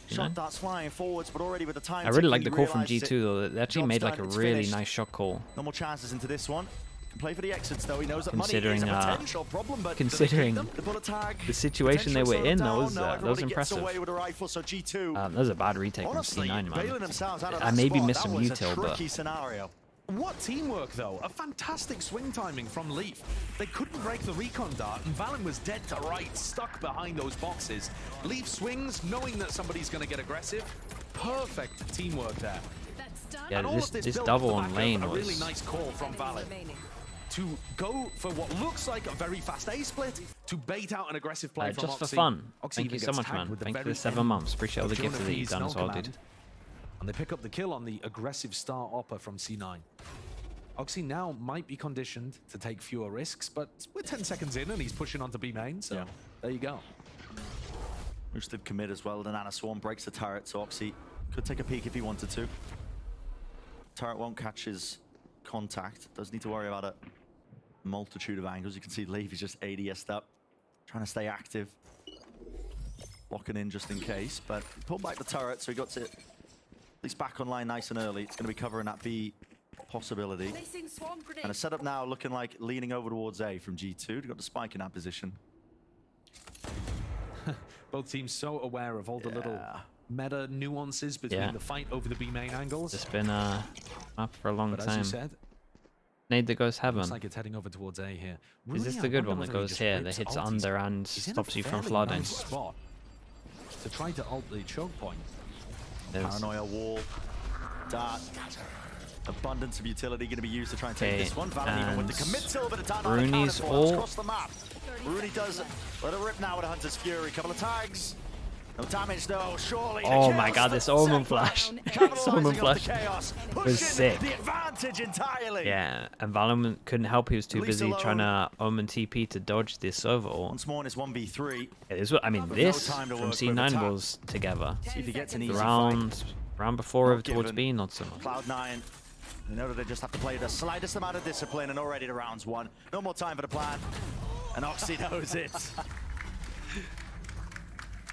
[SPEAKER 3] Shot darts flying forwards, but already with the time.
[SPEAKER 2] I really like the call from G2 though. They actually made like a really nice shot call.
[SPEAKER 3] No more chances into this one. Can play for the exits though. He knows that money is a potential problem, but
[SPEAKER 2] considering the situation they were in, that was impressive.
[SPEAKER 3] So G2.
[SPEAKER 2] That was a bad retake from C9, man. I maybe missed some util, but.
[SPEAKER 1] What teamwork, though. A fantastic swing timing from Leaf. They couldn't break the recon dart, and Valen was dead to right, stuck behind those boxes. Leaf swings, knowing that somebody's going to get aggressive. Perfect teamwork there.
[SPEAKER 2] Yeah, this double on lane was...
[SPEAKER 1] a really nice call from Valen. To go for what looks like a very fast A-split, to bait out an aggressive play from
[SPEAKER 2] Just
[SPEAKER 1] Oxy.
[SPEAKER 2] for fun.
[SPEAKER 1] Oxy
[SPEAKER 2] Thank you so much, man. Thank you for the 7 months. Appreciate all the gifts that you've done as well, dude.
[SPEAKER 1] And they pick up the kill on the aggressive star Oppa from C9. Oxy now might be conditioned to take fewer risks, but we're 10 seconds in and he's pushing onto B main, so yeah. There you go.
[SPEAKER 3] Which did commit as well, then Anna Swarm breaks the turret, so Oxy could take a peek if he wanted to. Turret won't catch his contact, does need to worry about a multitude of angles. You can see Leaf is just ADS'd up, trying to stay active. Locking in just in case, but he pulled back the turret, so he got to least back online nice and early. It's going to be covering that B possibility. And a setup now looking like leaning over towards A from G2. They've got the spike in that position.
[SPEAKER 1] Both teams so aware of all the little meta nuances between the fight over the B main angles.
[SPEAKER 2] It's been up for a long time.
[SPEAKER 1] As you said,
[SPEAKER 2] nade that goes heaven.
[SPEAKER 1] Looks like it's heading over towards A here.
[SPEAKER 2] Is this the good one that goes here, that hits under and stops you from flooding?
[SPEAKER 1] Nice spot to try to ult the choke point.
[SPEAKER 3] Paranoia wall, dart, abundance of utility going to be used to try and take this one. Valen even with the commit silver to turn on the counter force across the map. Rooney does let it rip now with a Hunter's Fury. Couple of tags. No damage though, surely.
[SPEAKER 2] Oh my god, this Omen flash. This Omen flash was sick.
[SPEAKER 3] The advantage entirely.
[SPEAKER 2] Yeah, and Valen couldn't help. He was too busy trying to Omen TP to dodge this over ult.
[SPEAKER 3] Once more, it's 1v3.
[SPEAKER 2] I mean, this from C9 was together.
[SPEAKER 3] See if he gets an easy
[SPEAKER 2] round before over towards B, not so much.
[SPEAKER 3] Cloud9. You know that they just have to play the slightest amount of discipline, and already to rounds 1. No more time for the plan. And Oxy knows it.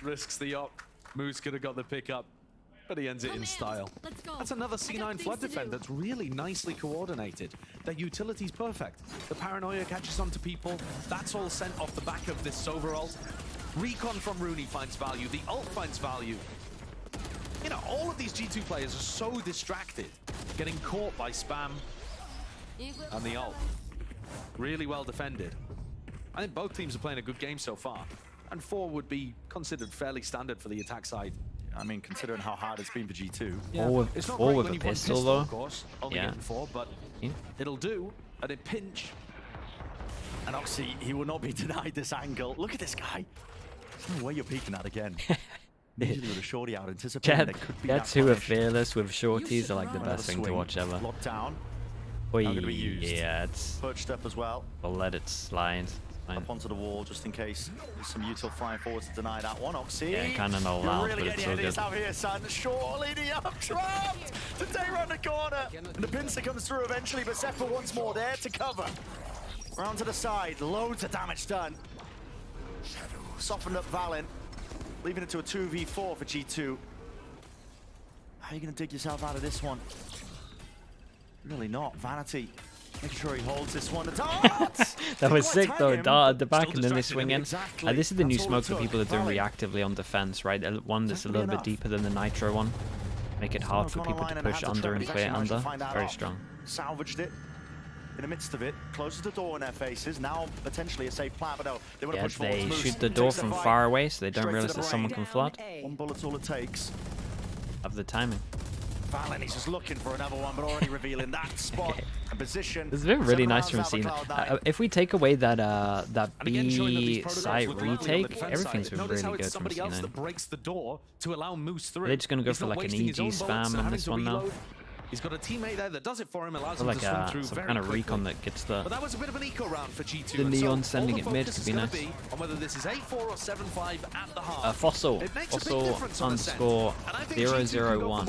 [SPEAKER 1] Risks the op. Moose could have got the pickup, but he ends it in style. That's another C9 flood defend that's really nicely coordinated. Their utility's perfect. The paranoia catches onto people. That's all sent off the back of this Sova ult. Recon from Rooney finds value. The ult finds value. You know, all of these G2 players are so distracted, getting caught by spam and the ult. Really well defended. I think both teams are playing a good game so far. And 4 would be considered fairly standard for the attack side.
[SPEAKER 3] I mean, considering how hard it's been for G2.
[SPEAKER 2] Yeah, it's not great when you put pistol though.
[SPEAKER 1] Of course, only getting 4, but it'll do at a pinch.
[SPEAKER 3] And Oxy, he will not be denied this angle. Look at this guy. There's no way you're peeking that again. Usually with a shorty out, anticipating there could be
[SPEAKER 2] Jets who are fearless with shorties are like the best thing to watch ever.
[SPEAKER 3] Locked down.
[SPEAKER 2] Yeah, it's
[SPEAKER 3] perched up as well.
[SPEAKER 2] We'll let it slide.
[SPEAKER 3] Up onto the wall just in case there's some util flying forward to deny that one. Oxy.
[SPEAKER 2] Yeah, kind of no loud,
[SPEAKER 3] really
[SPEAKER 2] but it's so good.
[SPEAKER 3] Out here, son. Surely the up trapped to take around the corner. And the pincer comes through eventually, but Zephyr once more there to cover. Round to the side, loads of damage done. Softened up Valen, leaving it to a 2v4 for G2. How are you going to dig yourself out of this one? Really not. Vanity making sure he holds this one.
[SPEAKER 2] That was sick though. Dart at the back and then they swing in. This is the new smoke that people are doing reactively on defense, right? One that's a little bit deeper than the Nitro one. Make it hard for people to push under and play under. Very strong.
[SPEAKER 3] Salvaged it. In the midst of it, closes the door in their faces. Now potentially a safe plan, but no, they want to push forward.
[SPEAKER 2] They shoot the door from far away, so they don't realize that someone can flood.
[SPEAKER 3] One bullet's all it takes.
[SPEAKER 2] Of the timing.
[SPEAKER 3] Valen, he's just looking for another one, but already revealing that spot and position.
[SPEAKER 2] This has been really nice from Cena. If we take away that that B site retake, everything's been really good from C9. They're just gonna go for like an EG spam on this one now.
[SPEAKER 1] He's got a teammate there that does it for him, allows him
[SPEAKER 2] like
[SPEAKER 1] to swim through
[SPEAKER 2] some
[SPEAKER 1] very
[SPEAKER 2] kind of
[SPEAKER 1] quickly.
[SPEAKER 2] recon that gets the.
[SPEAKER 1] But that was a bit of an eco round for G2.
[SPEAKER 2] The Neon sending it mid could be nice.
[SPEAKER 1] On whether this is 8-4 or 7-5 at the heart.
[SPEAKER 2] Fossil underscore 001.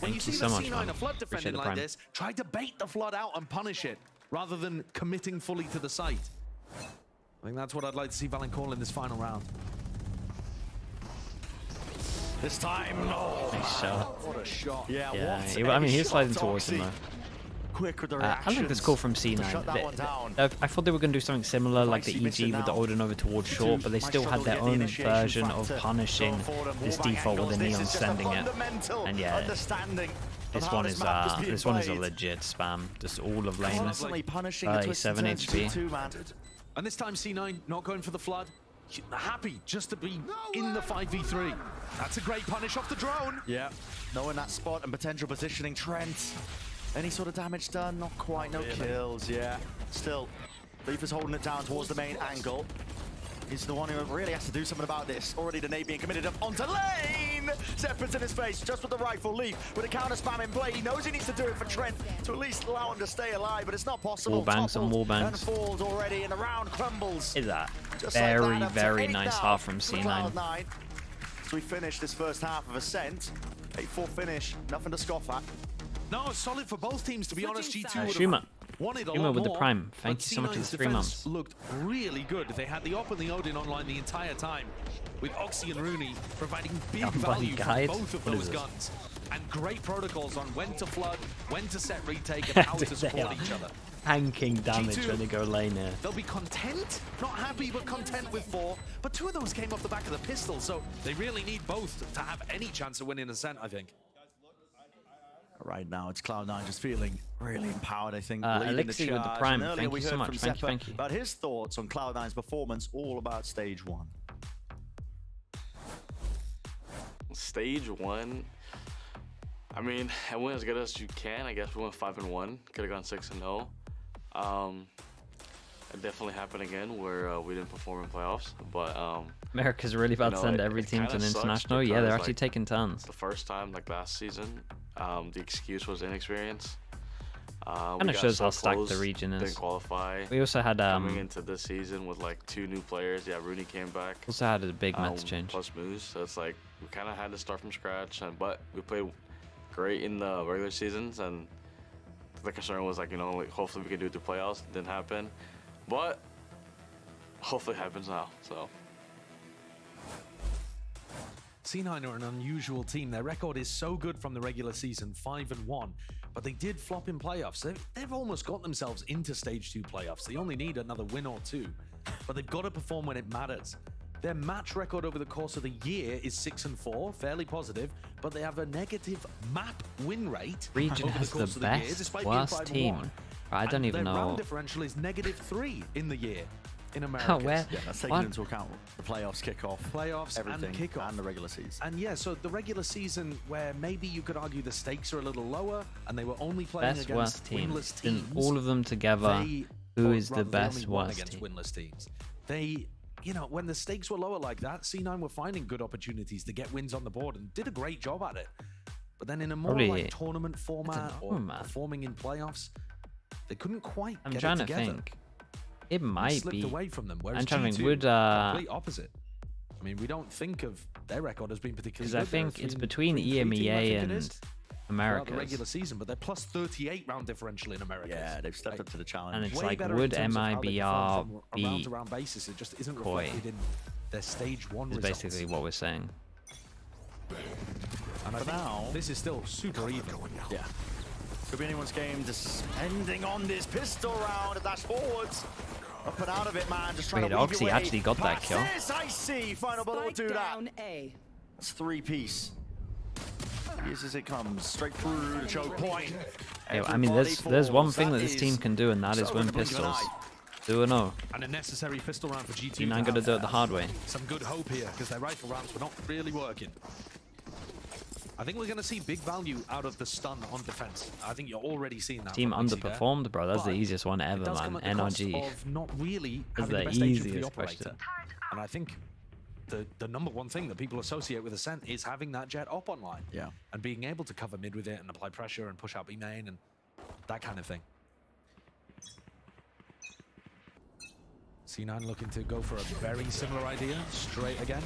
[SPEAKER 1] Thank you so much, man. Appreciate the prime. Like this, try to bait the flood out and punish it, rather than committing fully to the site. I think that's what I'd like to see Valen call in this final round. This time, no.
[SPEAKER 2] Nice shot.
[SPEAKER 1] What a shot.
[SPEAKER 3] Yeah,
[SPEAKER 2] I mean, he's sliding towards him though.
[SPEAKER 3] Quick with the
[SPEAKER 2] I think this call from C9. I thought they were going to do something similar like the EG with the Odin over towards short, but they still had their own version of punishing this default with the Neon sending it. And yeah, this one is a legit spam. Just all of laners. 37 HP.
[SPEAKER 1] And this time C9 not going for the flood. Happy just to be in the 5v3. That's a great punish off the drone.
[SPEAKER 3] Yeah, knowing that spot and potential positioning. Trent, any sort of damage done? Not quite, no kills, yeah. Still, Leaf is holding it down towards the main angle. He's the one who really has to do something about this. Already the nade being committed up onto lane! Zephyr's in his face, just with the rifle. Leaf with a counter spam in play. He knows he needs to do it for Trent to at least allow him to stay alive, but it's not possible.
[SPEAKER 2] Wall bangs and wall bangs.
[SPEAKER 3] And falls already, and the round crumbles.
[SPEAKER 2] Is that very nice half from C9.
[SPEAKER 3] So we finish this first half of Ascent. 8-4 finish, nothing to scoff at.
[SPEAKER 1] No, solid for both teams, to be honest. G2
[SPEAKER 2] Shuma.
[SPEAKER 1] Wanted a
[SPEAKER 2] Shuma
[SPEAKER 1] lot
[SPEAKER 2] with the
[SPEAKER 1] more,
[SPEAKER 2] prime. Thank you so much for the 3 months.
[SPEAKER 1] Looked really good. They had the Op and the Odin online the entire time, with Oxy and Rooney providing big value from both of those guns. and great protocols on when to flood, when to set retake, and how to support each other.
[SPEAKER 2] Tanking damage
[SPEAKER 1] G2,
[SPEAKER 2] when they go lane here.
[SPEAKER 1] They'll be content, not happy, but content with 4. But 2 of those came off the back of the pistol, so they really need both to have any chance of winning Ascent, I think.
[SPEAKER 3] Right now, it's Cloud9 just feeling really empowered, I think.
[SPEAKER 2] Elixir with the Prime, thank you so much. Thank you.
[SPEAKER 3] About his thoughts on Cloud9's performance, all about Stage 1.
[SPEAKER 4] Stage 1, I mean, I went as good as you can. I guess we went 5-1. Could have gone 6-0. It definitely happened again where we didn't perform in playoffs. But
[SPEAKER 2] America's really about to send every team to an international. Yeah, they're actually taking tons.
[SPEAKER 4] The first time, like last season, the excuse was inexperience.
[SPEAKER 2] Kind of shows how stacked the region is.
[SPEAKER 4] Didn't qualify.
[SPEAKER 2] We also had
[SPEAKER 4] coming into this season with like 2 new players. Yeah, Rooney came back.
[SPEAKER 2] Also had a big meta change.
[SPEAKER 4] Plus Moose, so it's like we kind of had to start from scratch. But we played great in the regular seasons, and the concern was like, you know, like hopefully we can do it through playoffs. It didn't happen, but hopefully it happens now. So.
[SPEAKER 1] C9 are an unusual team. Their record is so good from the regular season, 5-1, but they did flop in playoffs. They've almost got themselves into Stage 2 playoffs. They only need another win or 2, but they've got to perform when it matters. Their match record over the course of the year is 6-4, fairly positive, but they have a negative map win rate.
[SPEAKER 2] Region has the best, worst team. I don't even know.
[SPEAKER 1] Their round differential is -3 in the year. In America.
[SPEAKER 2] Oh, where?
[SPEAKER 3] Yeah, that's taking into account the playoffs, kickoff, everything,
[SPEAKER 1] and kickoff,
[SPEAKER 3] and the regular season.
[SPEAKER 1] And yeah, so the regular season, where maybe you could argue the stakes are a little lower, and they were only playing
[SPEAKER 2] best
[SPEAKER 1] against
[SPEAKER 2] team.
[SPEAKER 1] winless teams.
[SPEAKER 2] All of them together, who is the best worst
[SPEAKER 1] against
[SPEAKER 2] team?
[SPEAKER 1] Winless teams. They, you know, when the stakes were lower like that, C9 were finding good opportunities to get wins on the board and did a great job at it. But then in a more like tournament format or performing in playoffs, they couldn't quite get it together.
[SPEAKER 2] I'm trying to think. It might be.
[SPEAKER 1] Away from them,
[SPEAKER 2] I'm trying to think. Would
[SPEAKER 1] complete opposite. I mean, we don't think of their record as being particularly good.
[SPEAKER 2] Because I think it's between EMEA and Americas.
[SPEAKER 1] The regular season, but they're plus 38 round differential in America.
[SPEAKER 3] Yeah, they've stepped up to the challenge.
[SPEAKER 2] And it's like, would MIBR be
[SPEAKER 1] round-to-round basis? It just isn't reflected in their Stage 1 results.
[SPEAKER 2] Is basically what we're saying.
[SPEAKER 1] And for now, this is still super even.
[SPEAKER 3] Yeah. Could be anyone's game, just ending on this pistol round at dash forwards. Up and out of it, man. Just trying to weave
[SPEAKER 2] Oxy actually got that kill.
[SPEAKER 3] I see. Final bullet will do that. That's 3-piece. Here's as it comes, straight through the choke point.
[SPEAKER 2] Yeah, I mean, there's one thing that this team can do, and that is win pistols. Do or no?
[SPEAKER 1] And a necessary pistol round for G2.
[SPEAKER 2] C9 got to do it the hard way.
[SPEAKER 1] Some good hope here, because their rifle rounds were not really working. I think we're going to see big value out of the stun on defense. I think you're already seeing that.
[SPEAKER 2] Team underperformed, bro. That's the easiest one ever, man. NRG.
[SPEAKER 1] Of not really
[SPEAKER 2] That's
[SPEAKER 1] having
[SPEAKER 2] the
[SPEAKER 1] best
[SPEAKER 2] easiest question.
[SPEAKER 1] And I think the number one thing that people associate with Ascent is having that jet up online.
[SPEAKER 3] Yeah.
[SPEAKER 1] And being able to cover mid with it and apply pressure and push out B main and that kind of thing. C9 looking to go for a very similar idea, straight again.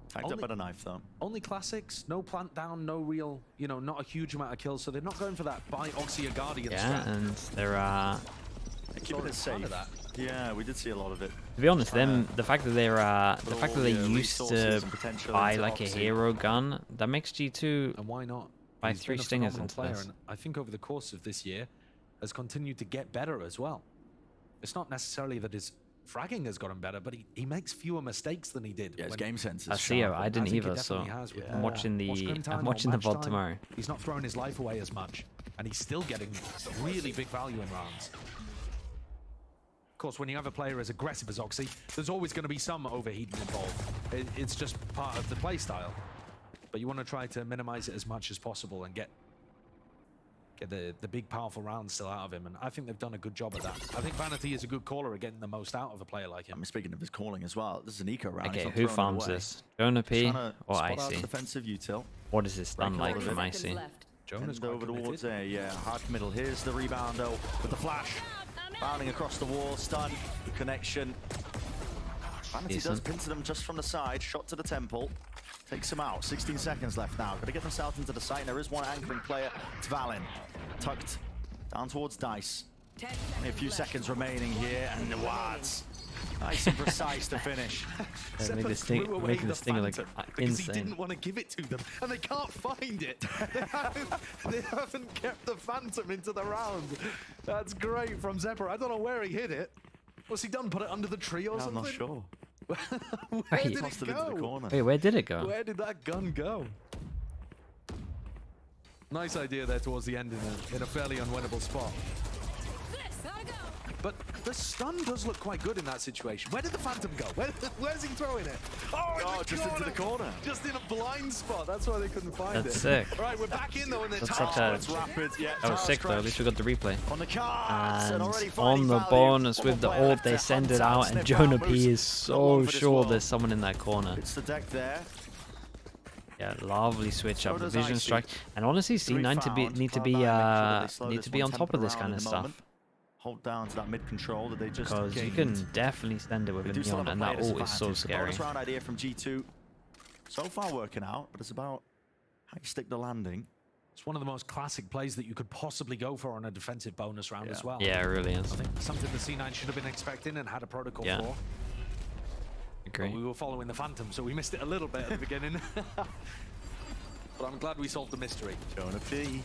[SPEAKER 3] Tagged up at a knife, though.
[SPEAKER 1] Only classics, no plant down, no real, you know, not a huge amount of kills, so they're not going for that by Oxy or Guardian.
[SPEAKER 2] Yeah, and there are...
[SPEAKER 3] Keeping it safe. Yeah, we did see a lot of it.
[SPEAKER 2] To be honest, the fact that they used to buy like a hero gun, that makes G2
[SPEAKER 1] and why not
[SPEAKER 2] buy 3 stingers into this.
[SPEAKER 1] And I think over the course of this year has continued to get better as well. It's not necessarily that his fragging has gotten better, but he makes fewer mistakes than he did.
[SPEAKER 3] Yeah, his game sense is
[SPEAKER 2] I see it. I didn't either, so I'm watching the VOD tomorrow.
[SPEAKER 1] He's not throwing his life away as much, and he's still getting really big value in rounds. Of course, when you have a player as aggressive as Oxy, there's always going to be some overheating involved. It's just part of the play style. But you want to try to minimize it as much as possible and get the big, powerful rounds still out of him. And I think they've done a good job of that. I think Vanity is a good caller at getting the most out of a player like him.
[SPEAKER 3] I'm speaking of his calling as well. This is an eco round.
[SPEAKER 2] Okay, who farms this? Jonah P or Icy?
[SPEAKER 3] Defensive util.
[SPEAKER 2] What is this done like from Icy?
[SPEAKER 1] Jonah's
[SPEAKER 3] over towards there, yeah. Hard middle. Here's the rebound, though, with the flash. Bounding across the wall, stun, connection. Vanity does pincer them just from the side, shot to the temple. Takes him out, 16 seconds left now. Got to get themselves into the site, and there is one anchoring player. It's Valen, tucked down towards Dice. Only a few seconds remaining here, and the Wards Nice and precise to finish.
[SPEAKER 2] Making this thing look
[SPEAKER 1] because
[SPEAKER 2] insane.
[SPEAKER 1] he didn't want to give it to them, and they can't find it. They haven't kept the Phantom into the round. That's great from Zephyr. I don't know where he hid it. What's he done? Put it under the tree or something?
[SPEAKER 3] I'm not sure.
[SPEAKER 1] Where did it go?
[SPEAKER 2] Wait, where did it go?
[SPEAKER 1] Where did that gun go? Nice idea there towards the end in a fairly unwinnable spot. But the stun does look quite good in that situation. Where did the Phantom go? Where's he throwing it? Oh,
[SPEAKER 3] just into the corner.
[SPEAKER 1] Just in a blind spot. That's why they couldn't find it.
[SPEAKER 2] That's sick.
[SPEAKER 1] All right, we're back in though in the
[SPEAKER 2] That's
[SPEAKER 1] tower.
[SPEAKER 2] such a...
[SPEAKER 3] It's rapid. Yeah,
[SPEAKER 2] That was sick though. At least we got the replay.
[SPEAKER 3] On the cards,
[SPEAKER 2] And
[SPEAKER 3] already
[SPEAKER 2] on the
[SPEAKER 3] value.
[SPEAKER 2] bonus with the
[SPEAKER 3] One player
[SPEAKER 2] ult, they
[SPEAKER 3] left to
[SPEAKER 2] send it
[SPEAKER 3] hunt
[SPEAKER 2] out, and
[SPEAKER 3] Snip
[SPEAKER 2] Jonah
[SPEAKER 3] Ramos.
[SPEAKER 2] P is
[SPEAKER 3] Got
[SPEAKER 2] so
[SPEAKER 3] one for this
[SPEAKER 2] sure
[SPEAKER 3] wall.
[SPEAKER 2] there's someone in that corner.
[SPEAKER 3] It's the deck there.
[SPEAKER 2] Yeah, lovely switch up,
[SPEAKER 3] So does
[SPEAKER 2] vision
[SPEAKER 3] Icy.
[SPEAKER 2] strike, and honestly,
[SPEAKER 3] Three
[SPEAKER 2] C9
[SPEAKER 3] found.
[SPEAKER 2] need to
[SPEAKER 3] Cloud9
[SPEAKER 2] be
[SPEAKER 3] make sure they slow this
[SPEAKER 2] on
[SPEAKER 3] one
[SPEAKER 2] top of this
[SPEAKER 3] tempo
[SPEAKER 2] kind
[SPEAKER 3] around
[SPEAKER 2] of
[SPEAKER 3] in the
[SPEAKER 2] stuff,
[SPEAKER 3] moment. Hold down to that mid control that they just
[SPEAKER 2] because you
[SPEAKER 3] gained.
[SPEAKER 2] can definitely send it with
[SPEAKER 3] They
[SPEAKER 2] a
[SPEAKER 3] do still
[SPEAKER 2] neon,
[SPEAKER 3] have a
[SPEAKER 2] and that
[SPEAKER 3] player's
[SPEAKER 2] ult is so
[SPEAKER 3] advantage. The
[SPEAKER 2] scary.
[SPEAKER 3] bonus round idea from G2 so far working out, but it's about how you stick the landing.
[SPEAKER 1] It's one of the most classic plays that you could possibly go for on a defensive bonus round as well.
[SPEAKER 2] Yeah, it really is.
[SPEAKER 1] I think something the C9 should have been expecting and had a protocol for.
[SPEAKER 2] Agree.
[SPEAKER 1] But we were following the Phantom, so we missed it a little bit at the beginning. But I'm glad we solved the mystery.
[SPEAKER 3] Jonah P.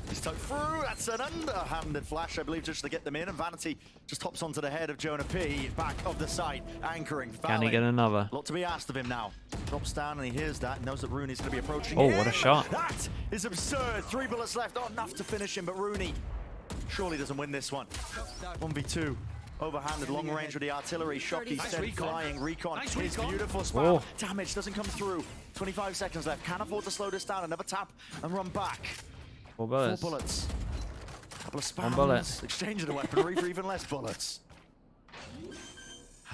[SPEAKER 3] He's tucked through. That's an underhanded flash, I believe, just to get them in. And Vanity just hops onto the head of Jonah P. Back of the site, anchoring.
[SPEAKER 2] Can he get another?
[SPEAKER 3] A lot to be asked of him now. Drops down and he hears that. Knows that Rooney's going to be approaching.
[SPEAKER 2] Oh, what a shot.
[SPEAKER 3] That is absurd. 3 bullets left. Not enough to finish him, but Rooney surely doesn't win this one. 1v2. Overhanded, long range with the artillery. Shocky sent flying. Recon is beautiful. Spam. Damage doesn't come through. 25 seconds left. Can't afford to slow this down. Another tap and run back.
[SPEAKER 2] 4 bullets.
[SPEAKER 3] 4 bullets. Couple of spams.
[SPEAKER 2] 1 bullet.
[SPEAKER 3] Exchanging the weaponry for even less bullets.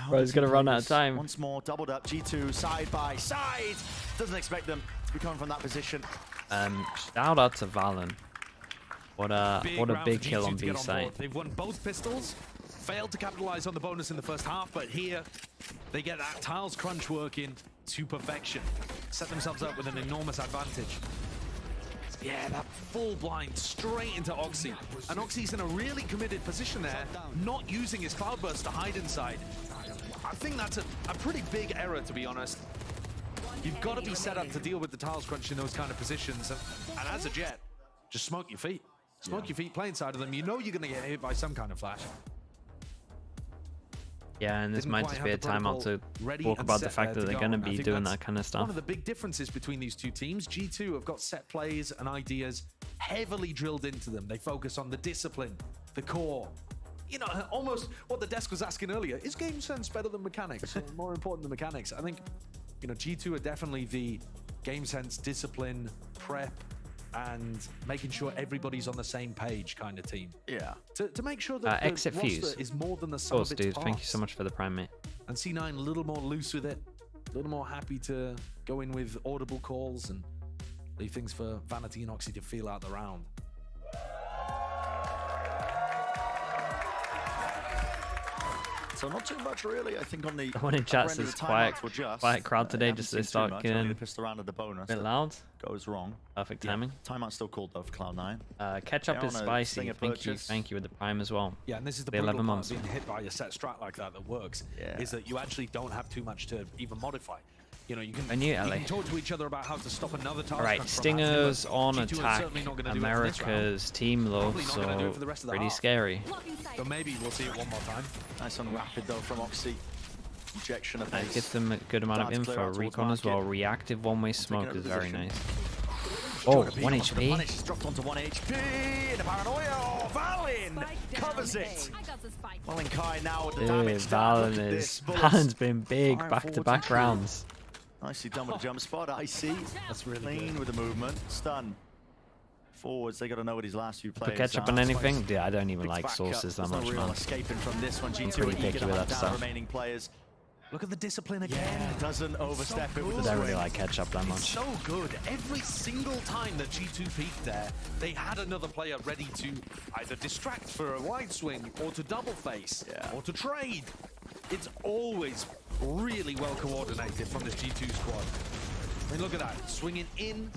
[SPEAKER 2] Bro, he's gonna run out of time.
[SPEAKER 3] Once more, doubled up. G2 side by side. Doesn't expect them to be coming from that position.
[SPEAKER 2] Shout out to Valen. What a big kill on B site.
[SPEAKER 1] They've won both pistols. Failed to capitalize on the bonus in the first half, but here they get that tiles crunch working to perfection. Set themselves up with an enormous advantage. Yeah, that full blind straight into Oxy. And Oxy's in a really committed position there, not using his Cloudburst to hide inside. I think that's a pretty big error, to be honest. You've got to be set up to deal with the tiles crunch in those kind of positions. And as a Jet, just smoke your feet. Smoke your feet, play inside of them. You know you're going to get hit by some kind of flash.
[SPEAKER 2] Yeah, and this might just be a timeout to talk about the fact that they're going to be doing that kind of stuff.
[SPEAKER 1] One of the big differences between these two teams, G2 have got set plays and ideas heavily drilled into them. They focus on the discipline, the core. You know, almost what the desk was asking earlier, is game sense better than mechanics? Or more important than mechanics? I think, you know, G2 are definitely the game sense, discipline, prep, and making sure everybody's on the same page kind of team.
[SPEAKER 3] Yeah.
[SPEAKER 1] To make sure that
[SPEAKER 2] Exit
[SPEAKER 1] the
[SPEAKER 2] Fuse.
[SPEAKER 1] roster is more than the sum of its
[SPEAKER 2] dude,
[SPEAKER 1] parts.
[SPEAKER 2] thank you so much for the prime, mate.
[SPEAKER 1] And C9 a little more loose with it, a little more happy to go in with audible calls and leave things for Vanity and Oxy to feel out the round.
[SPEAKER 3] So not too much really, I think, on the
[SPEAKER 2] Someone in chat says quiet crowd today, just they start getting
[SPEAKER 3] pissed around at the bonus.
[SPEAKER 2] a bit loud.
[SPEAKER 3] Goes wrong.
[SPEAKER 2] Perfect timing.
[SPEAKER 3] Timeout's still called though for Cloud9.
[SPEAKER 2] Ketchup is
[SPEAKER 3] on a
[SPEAKER 2] spicy.
[SPEAKER 3] stinger purchase.
[SPEAKER 2] Thank you with the prime as well.
[SPEAKER 1] Yeah, and this is the
[SPEAKER 2] 11
[SPEAKER 1] brutal part
[SPEAKER 2] months.
[SPEAKER 1] of being hit by a set strat like that works, is that you actually don't have too much to even modify. You know, you can talk to each other about how to stop another task.
[SPEAKER 2] Alright, Stingers on attack. America's team low, so pretty scary.
[SPEAKER 1] So maybe we'll see it one more time.
[SPEAKER 3] Nice and rapid though from Oxy. Injection of
[SPEAKER 2] It gives them a good amount of info. Recon as well. Reactive one-way smoke is very nice. Oh, 1 HP.
[SPEAKER 3] He's dropped onto 1 HP. The paranoia. Oh, Valen covers it. Valen Kai now with the damage.
[SPEAKER 2] Valen's been big back-to-back rounds.
[SPEAKER 3] Nicely done with the jump spot. IC. That's really clean with the movement. Stun. Forwards, they got to know what his last few plays.
[SPEAKER 2] Put ketchup on anything? Yeah, I don't even like sauces that much, man.
[SPEAKER 3] Escaping from this one. G2
[SPEAKER 2] pretty picky with that stuff.
[SPEAKER 3] Remaining players.
[SPEAKER 1] Look at the discipline again.
[SPEAKER 3] Yeah, doesn't overstep it with the
[SPEAKER 2] I don't really like ketchup that much.
[SPEAKER 1] It's so good. Every single time that G2 peaked there, they had another player ready to either distract for a wide swing or to double face or to trade. It's always really well coordinated from this G2 squad. I mean, look at that. Swinging in,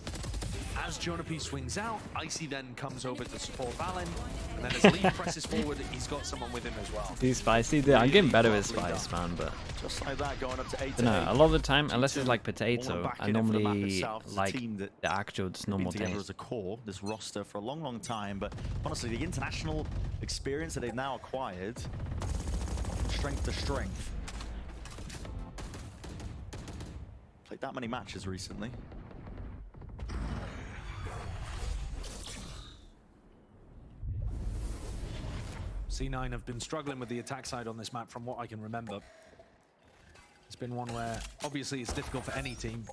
[SPEAKER 1] as Jonapi swings out, Icy then comes over to support Valen, and then as Lee presses forward, he's got someone with him as well.
[SPEAKER 2] He's spicy. Dude, I'm getting better with spice, man, but
[SPEAKER 3] just like that, going up to 8.
[SPEAKER 2] No, a lot of the time, unless it's like potato, I normally like the actual just normal
[SPEAKER 3] together
[SPEAKER 2] taste.
[SPEAKER 3] As a core, this roster for a long, long time, but honestly, the international experience that they've now acquired, strength to strength. Played that many matches recently.
[SPEAKER 1] C9 have been struggling with the attack side on this map from what I can remember. It's been one where obviously it's difficult for any team,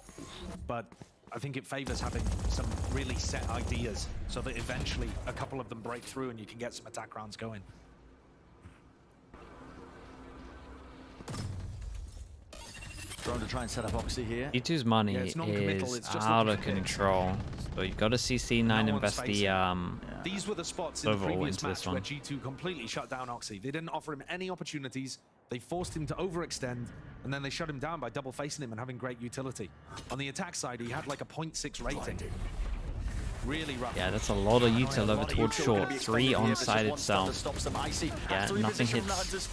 [SPEAKER 1] but I think it favors having some really set ideas so that eventually a couple of them break through and you can get some attack rounds going.
[SPEAKER 3] Trying to try and set up Oxy here.
[SPEAKER 2] G2's money is out of control. So you got to see C9 invest the
[SPEAKER 1] These were the spots in the previous match where G2 completely shut down Oxy. They didn't offer him any opportunities. They forced him to overextend, and then they shut him down by double facing him and having great utility. On the attack side, he had like a 0.6 rating. Really rough.
[SPEAKER 2] Yeah, that's a lot of util over towards short. 3 on-site itself. Yeah, nothing hits.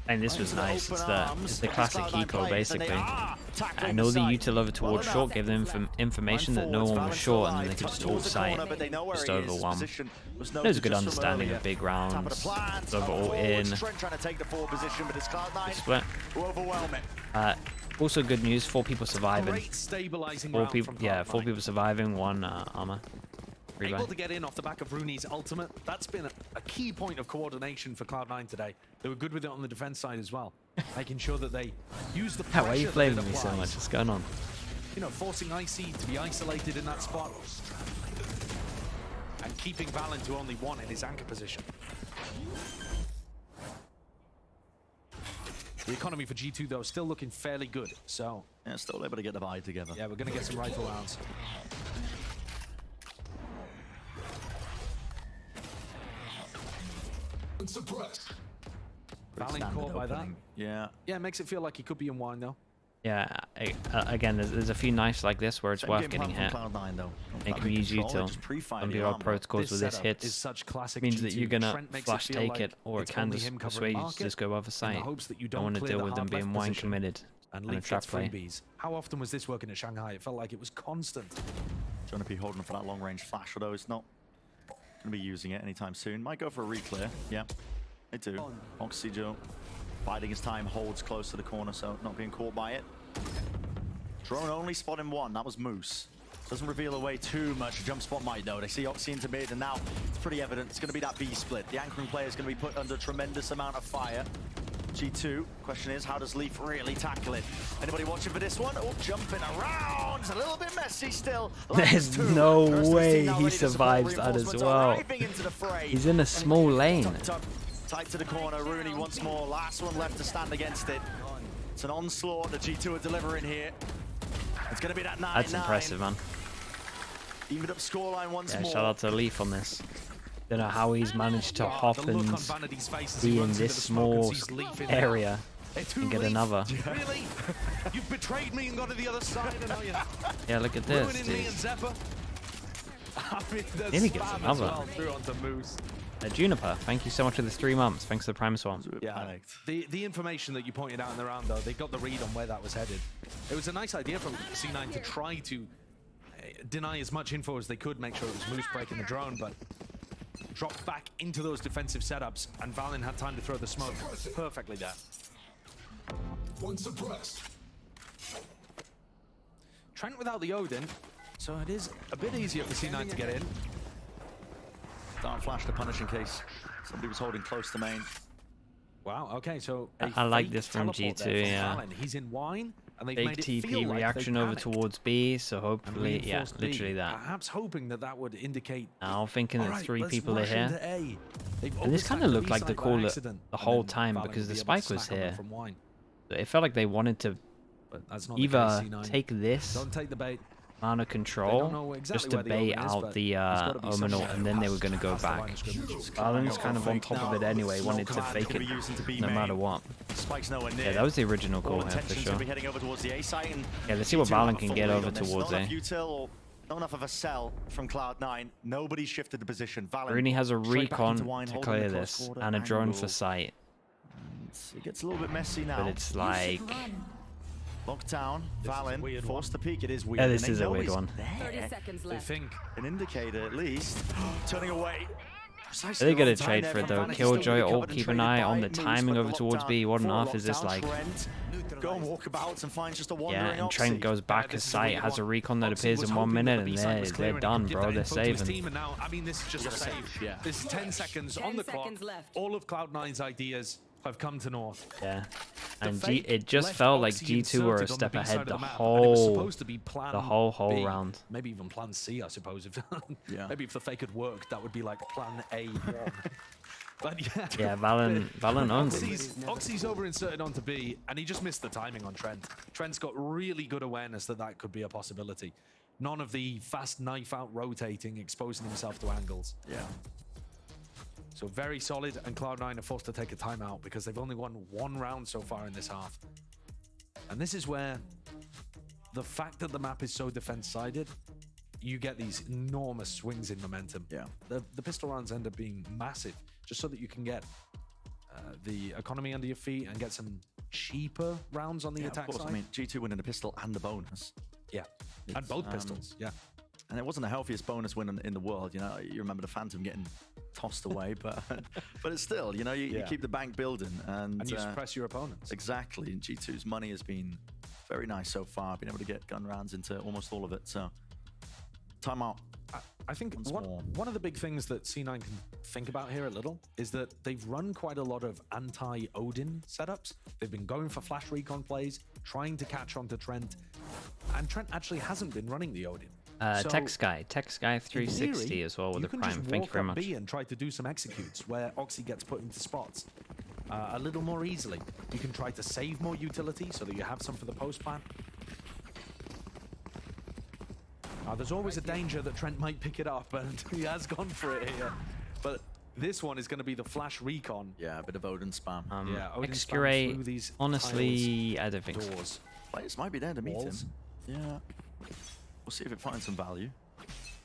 [SPEAKER 2] And this was nice. It's the classic eco, basically. I know the util over towards short gave them information that no one was short, and then they could just ult site, just overwhelm. There's a good understanding of big rounds. It's over ult in. Split. Also good news, 4 people surviving. 4 people, yeah, 4 people surviving, 1 armor.
[SPEAKER 1] Able to get in off the back of Rooney's ultimate. That's been a key point of coordination for Cloud9 today. They were good with it on the defense side as well, making sure that they use the pressure.
[SPEAKER 2] Why are you blaming me so much? What's going on?
[SPEAKER 1] You know, forcing Icy to be isolated in that spot and keeping Valen to only 1 in his anchor position. The economy for G2 though is still looking fairly good, so
[SPEAKER 3] yeah, still able to get the buy together.
[SPEAKER 1] Yeah, we're gonna get some rifle rounds. Valen caught by that.
[SPEAKER 3] Yeah.
[SPEAKER 2] Yeah,
[SPEAKER 1] it makes it feel like he could be in wine though.
[SPEAKER 2] Yeah, again, there's a few knives like this where it's worth getting hit. They can use util. Some of our protocols with this hits means that you're gonna flash take it, or it can just persuade you to just go other side. Don't want to deal with them being wine committed and a trap play.
[SPEAKER 1] How often was this working at Shanghai? It felt like it was constant.
[SPEAKER 3] Jonapi holding for that long range flash, although it's not going to be using it anytime soon. Might go for a reclear. Yeah, they do. Oxy Joe biding his time, holds close to the corner, so not being caught by it. Drone only spotting 1. That was Moose. Doesn't reveal away too much. Jump spot might though. They see Oxy into mid, and now it's pretty evident it's going to be that B split. The anchoring player is going to be put under a tremendous amount of fire. G2, question is, how does Leaf really tackle it? Anybody watching for this one? Oh, jumping around. It's a little bit messy still.
[SPEAKER 2] There's no way he survives that as well. He's in a small lane.
[SPEAKER 3] Tight to the corner, Rooney once more. Last one left to stand against it. It's an onslaught that G2 are delivering here. It's going to be that 9-9.
[SPEAKER 2] That's impressive, man.
[SPEAKER 3] Evened up scoreline once more.
[SPEAKER 2] Shout out to Leaf on this. Don't know how he's managed to hop and be in this small area and get another.
[SPEAKER 1] Really? You've betrayed me and gone to the other side, are you?
[SPEAKER 2] Yeah, look at this, dude. Then he gets another. Juniper, thank you so much for the 3 months. Thanks for the Prime Swarm.
[SPEAKER 1] Yeah, the information that you pointed out in the round, though, they got the read on where that was headed. It was a nice idea from C9 to try to deny as much info as they could, make sure it was Moose breaking the drone, but dropped back into those defensive setups, and Valen had time to throw the smoke perfectly there. One suppressed. Trent without the Odin, so it is a bit easier for C9 to get in.
[SPEAKER 3] Dark flash to punish in case somebody was holding close to main.
[SPEAKER 1] Wow, okay, so
[SPEAKER 2] I like this from G2, yeah.
[SPEAKER 1] He's in wine, and they've
[SPEAKER 2] big
[SPEAKER 1] made it
[SPEAKER 2] TP
[SPEAKER 1] feel
[SPEAKER 2] reaction
[SPEAKER 1] like
[SPEAKER 2] over towards B, so hopefully, yeah,
[SPEAKER 1] B,
[SPEAKER 2] literally that.
[SPEAKER 1] Perhaps hoping that that would indicate.
[SPEAKER 2] Now thinking that 3 people are here. And this kind
[SPEAKER 1] of
[SPEAKER 2] of looked like the call the whole time because the spike was here. It felt like they wanted to either take this amount of control just to bait out the Omenal, and then they were going to go back. Valen's kind of on top of it anyway, wanted to fake it no matter what. Yeah, that was the original call here for sure. Yeah, let's see what Valen can get over towards A.
[SPEAKER 3] Not enough of a sell from Cloud9. Nobody shifted the position. Valen
[SPEAKER 2] Rooney has a recon to
[SPEAKER 3] holding
[SPEAKER 2] clear
[SPEAKER 3] the
[SPEAKER 2] this
[SPEAKER 3] cross-quarter
[SPEAKER 2] and a drone
[SPEAKER 3] angle.
[SPEAKER 2] for sight.
[SPEAKER 3] And it gets a little bit messy now.
[SPEAKER 2] But it's like...
[SPEAKER 3] Locked down. Valen forced to peek. It is weird.
[SPEAKER 2] Yeah, this is a weird one.
[SPEAKER 5] 30 seconds left.
[SPEAKER 1] They think
[SPEAKER 3] An indicator at least. Turning away.
[SPEAKER 2] They get a trade for it though. Killjoy, ult, keep an eye on the timing over towards B. What on earth is this like?
[SPEAKER 3] Go and walkabouts and find just a wandering
[SPEAKER 2] Yeah, and Trent goes back as sight, has a recon that appears in 1 minute, and they're done, bro. They're saving.
[SPEAKER 1] And now, I mean, this is just a save. Yeah. This is 10 seconds on the clock. All of Cloud9's ideas have come to North.
[SPEAKER 2] Yeah, and it just felt like G2 were a step ahead the whole round.
[SPEAKER 1] Maybe even plan C, I suppose. If maybe if the fake had worked, that would be like plan A1. But
[SPEAKER 2] yeah, Valen owns him.
[SPEAKER 1] Oxy's over inserted onto B, and he just missed the timing on Trent. Trent's got really good awareness that that could be a possibility. None of the fast knife out rotating, exposing himself to angles.
[SPEAKER 3] Yeah.
[SPEAKER 1] So very solid, and Cloud9 are forced to take a timeout because they've only won 1 round so far in this half. And this is where the fact that the map is so defense-sided, you get these enormous swings in momentum.
[SPEAKER 3] Yeah.
[SPEAKER 1] The pistol rounds end up being massive, just so that you can get the economy under your feet and get some cheaper rounds on the attack side.
[SPEAKER 3] I mean, G2 winning the pistol and the bonus.
[SPEAKER 1] Yeah, and both pistols, yeah.
[SPEAKER 3] And it wasn't the healthiest bonus win in the world. You know, you remember the Phantom getting tossed away, but it's still, you know, you keep the bank building and
[SPEAKER 1] you suppress your opponents.
[SPEAKER 3] Exactly, and G2's money has been very nice so far. Been able to get gun rounds into almost all of it. So, timeout.
[SPEAKER 1] I think one of the big things that C9 can think about here a little is that they've run quite a lot of anti-Odin setups. They've been going for flash recon plays, trying to catch onto Trent, and Trent actually hasn't been running the Odin.
[SPEAKER 2] Tech Sky 360 as well with the Prime. Thank you very much.
[SPEAKER 1] B and try to do some executes where Oxy gets put into spots a little more easily. You can try to save more utility so that you have some for the post plan. There's always a danger that Trent might pick it up, and he has gone for it here. But this one is going to be the flash recon.
[SPEAKER 3] Yeah, a bit of Odin spam.
[SPEAKER 1] Odin
[SPEAKER 2] Excurate,
[SPEAKER 1] spam through these
[SPEAKER 2] honestly, I don't think so.
[SPEAKER 3] Players might be there to meet him. Yeah. We'll see if it finds some value.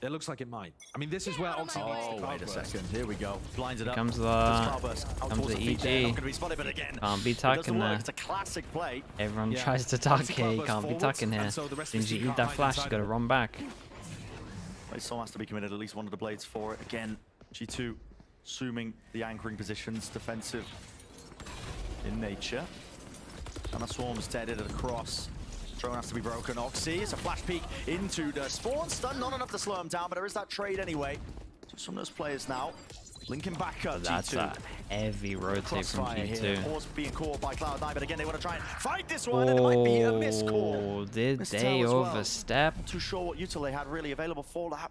[SPEAKER 1] It looks like it might. I mean, this is where Oxy needs to
[SPEAKER 3] wait a second. Here we go. Blinds it up.
[SPEAKER 2] Comes the EG. Can't be tucking there.
[SPEAKER 3] It's a classic play.
[SPEAKER 2] Everyone tries to tuck here. You can't be tucking here. As soon as you eat that flash, you got to run back.
[SPEAKER 3] Soul has to be committed at least one of the blades for it. Again, G2 assuming the anchoring positions, defensive in nature. And a Swarm's deaded across. Drone has to be broken. Oxy, it's a flash peek into the spawn stun. Not enough to slow him down, but there is that trade anyway. Just from those players now. Linking back up.
[SPEAKER 2] That's
[SPEAKER 3] G2.
[SPEAKER 2] a heavy rotate from G2.
[SPEAKER 3] Pause being caught by Cloud9, but again, they want to try and fight this one, and it might be a missed call.
[SPEAKER 2] Did they overstep?
[SPEAKER 3] Not too sure what util they had really available for that.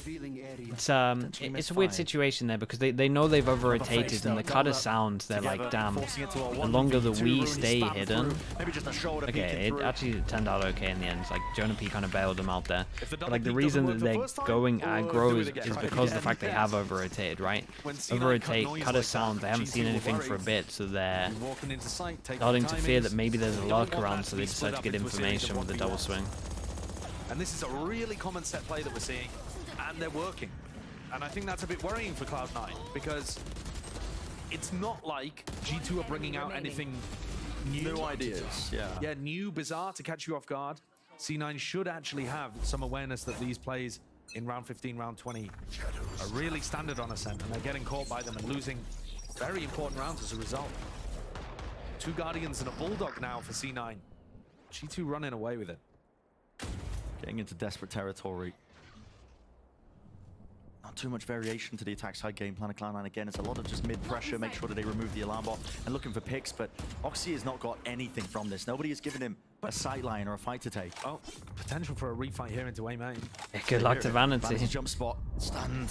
[SPEAKER 2] It's a weird situation there because they know they've over-rotated and the cutter sounds, they're like, damn, the longer the we stay hidden. Okay, it actually turned out okay in the end. It's like Jonah P kind of bailed them out there. But like the reason that they're going aggro is because of the fact they have over-rotated, right? Over-rotate, cutter sound, they haven't seen anything for a bit, so they're starting to fear that maybe there's a lurk around, so they decide to get information with the double swing.
[SPEAKER 1] And this is a really common set play that we're seeing. And they're working. And I think that's a bit worrying for Cloud9 because it's not like G2 are bringing out anything new ideas. Yeah, new, bizarre to catch you off guard. C9 should actually have some awareness that these plays in round 15, round 20 are really standard on Ascent, and they're getting caught by them and losing very important rounds as a result. 2 Guardians and a Bulldog now for C9. G2 running away with it.
[SPEAKER 3] Getting into desperate territory. Not too much variation to the attack side game plan of Cloud9 again. It's a lot of just mid-pressure, make sure that they remove the alarm bot and looking for picks, but Oxy has not got anything from this. Nobody has given him a sight line or a fight to take.
[SPEAKER 1] Oh, potential for a refight here into A main.
[SPEAKER 2] Good luck to Vanity.
[SPEAKER 3] Vanity jump spot, stunned.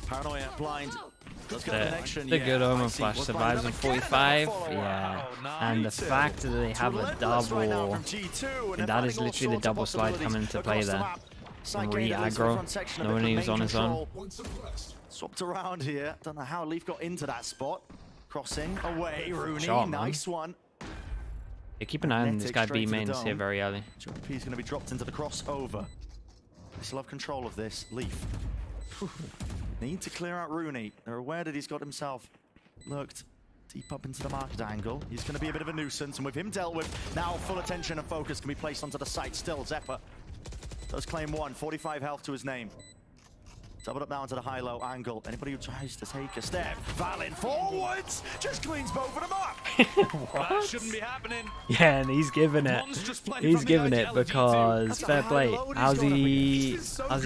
[SPEAKER 3] Paranoia, blind. Let's get a connection.
[SPEAKER 2] The good Omen flash survives on 45. Yeah. And the fact that they have a double, and that is literally the double slide coming into play there. Re-aggro, no one is on his own.
[SPEAKER 3] Swapped around here. Don't know how Leaf got into that spot. Crossing away, Rooney. Nice one.
[SPEAKER 2] Yeah, keep an eye on this guy B mains here very early.
[SPEAKER 3] P is going to be dropped into the crossover. They still have control of this. Leaf. Need to clear out Rooney. They're aware that he's got himself lurked deep up into the market angle. He's going to be a bit of a nuisance, and with him dealt with, now full attention and focus can be placed onto the site still. Zephyr does claim 1, 45 health to his name. Doubled up now into the high-low angle. Anybody who tries to take a step, Valen forwards, just cleans both of them up.
[SPEAKER 1] That shouldn't be happening.
[SPEAKER 2] Yeah, and he's giving it. He's giving it because fair play. How's he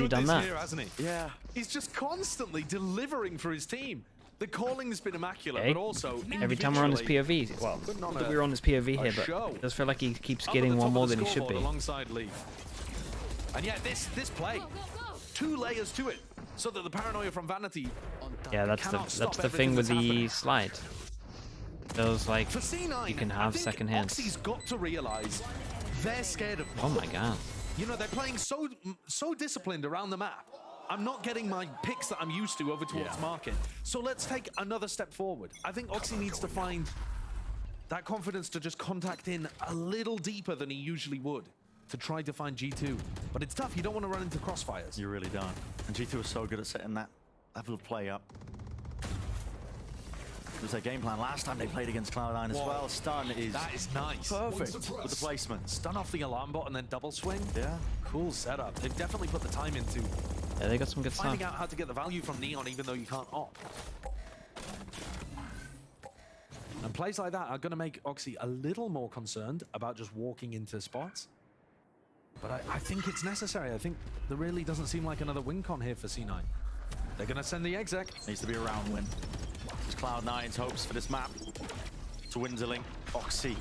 [SPEAKER 2] done that?
[SPEAKER 1] Year, hasn't he?
[SPEAKER 3] Yeah.
[SPEAKER 1] He's just constantly delivering for his team. The calling's been immaculate,
[SPEAKER 2] Okay.
[SPEAKER 1] but also
[SPEAKER 2] Every time we're on his POV, well, not that we're on his POV here, but it does feel like he keeps getting one more than he should be.
[SPEAKER 1] Alongside Leaf. And yet this play, 2 layers to it, so that the paranoia from Vanity.
[SPEAKER 2] Yeah, that's the thing with the slide. Feels like you can have second hands.
[SPEAKER 1] Oxy's got to realize they're scared of.
[SPEAKER 2] Oh my god.
[SPEAKER 1] You know, they're playing so disciplined around the map. I'm not getting my picks that I'm used to over towards market. So let's take another step forward. I think Oxy needs to find that confidence to just contact in a little deeper than he usually would to try to find G2. But it's tough. You don't want to run into crossfires.
[SPEAKER 3] You really don't. And G2 is so good at setting that level of play up. It was their game plan last time they played against Cloud9 as well. Stun is
[SPEAKER 1] that is nice.
[SPEAKER 3] Perfect with the placement.
[SPEAKER 1] Stun off the alarm bot and then double swing.
[SPEAKER 3] Yeah.
[SPEAKER 1] Cool setup. They've definitely put the time into
[SPEAKER 2] Yeah, they got some good stuff.
[SPEAKER 1] finding out how to get the value from Neon even though you can't op. And plays like that are going to make Oxy a little more concerned about just walking into spots. But I think it's necessary. I think there really doesn't seem like another win con here for C9. They're going to send the exec.
[SPEAKER 3] Needs to be a round win. It's Cloud9's hopes for this map. Dwindling. Oxy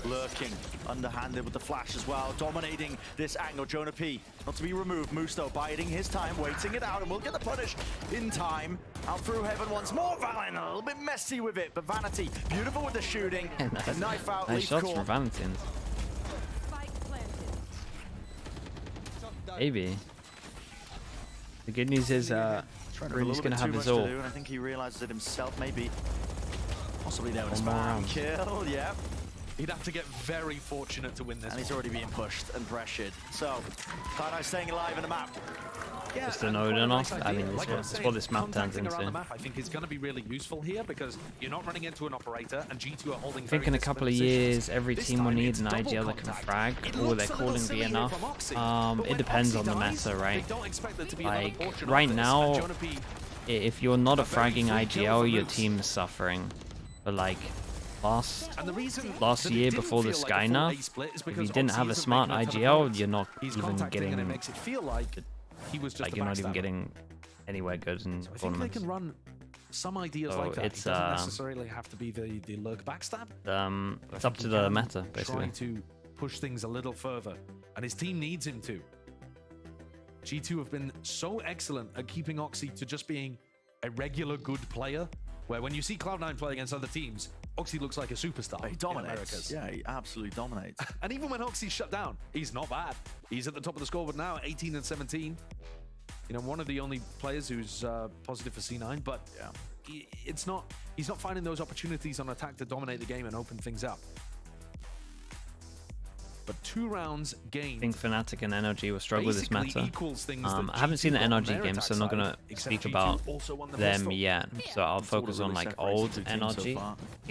[SPEAKER 3] lurking, underhanded with the flash as well, dominating this angle. Jonah P, not to be removed. Musto biding his time, waiting it out, and will get the punish in time. Out through heaven once more. Valen a little bit messy with it, but Vanity beautiful with the shooting. A knife out.
[SPEAKER 2] Nice shots from Valentine. Maybe. The good news is Rooney's going to have his ult.
[SPEAKER 3] I think he realizes it himself, maybe. Possibly there with a
[SPEAKER 2] One more round.
[SPEAKER 3] kill, yeah.
[SPEAKER 1] He'd have to get very fortunate to win this.
[SPEAKER 3] And he's already being pushed and pressured. So, Cloud9 staying alive in the map.
[SPEAKER 1] Yeah,
[SPEAKER 2] Just a node and off. I mean, it's what this map turns into.
[SPEAKER 1] The map, I think is going to be really useful here because you're not running into an operator and G2 are holding.
[SPEAKER 2] I think in a couple of years, every team will need an IGL that can frag, or they're calling be enough. It depends on the meta, right? Like, right now, if you're not a fragging IGL, your team's suffering. But like, last year before the Sky nerf, if you didn't have a smart IGL, you're not even getting, you're not even getting anywhere good in
[SPEAKER 1] tournaments. I think
[SPEAKER 2] tournaments.
[SPEAKER 1] they can run some ideas like that. It doesn't necessarily have to be the lurk backstab.
[SPEAKER 2] It's up to the meta, basically.
[SPEAKER 1] Trying to push things a little further, and his team needs him to. G2 have been so excellent at keeping Oxy to just being a regular good player, where when you see Cloud9 play against other teams, Oxy looks like a superstar.
[SPEAKER 3] He dominates. Yeah, he absolutely dominates.
[SPEAKER 1] And even when Oxy's shut down, he's not bad. He's at the top of the scoreboard now, 18 and 17. You know, one of the only players who's positive for C9, but he's not finding those opportunities on attack to dominate the game and open things up. But 2 rounds gained.
[SPEAKER 2] I think Fnatic and NRG will struggle with this meta. I haven't seen the NRG game, so I'm not going to speak about them yet. So I'll focus on like old NRG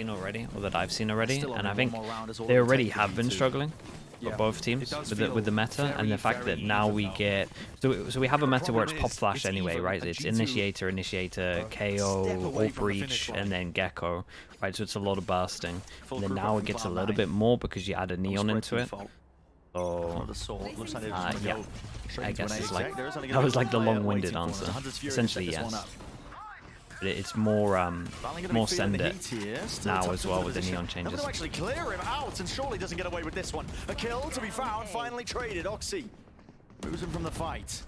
[SPEAKER 2] already, or that I've seen already. And I think they already have been struggling for both teams with the meta, and the fact that now we get so we have a meta where it's pop flash anyway, right? It's initiator, KO, or breach, and then Gecko, right? So it's a lot of bursting. And then now it gets a little bit more because you add a neon into it. So yeah, I guess it's like that was like the long-winded answer. Essentially, yes. But it's more send it now as well with the neon changes.
[SPEAKER 3] Actually clear him out, and surely doesn't get away with this one. A kill to be found, finally traded. Oxy moves him from the fight.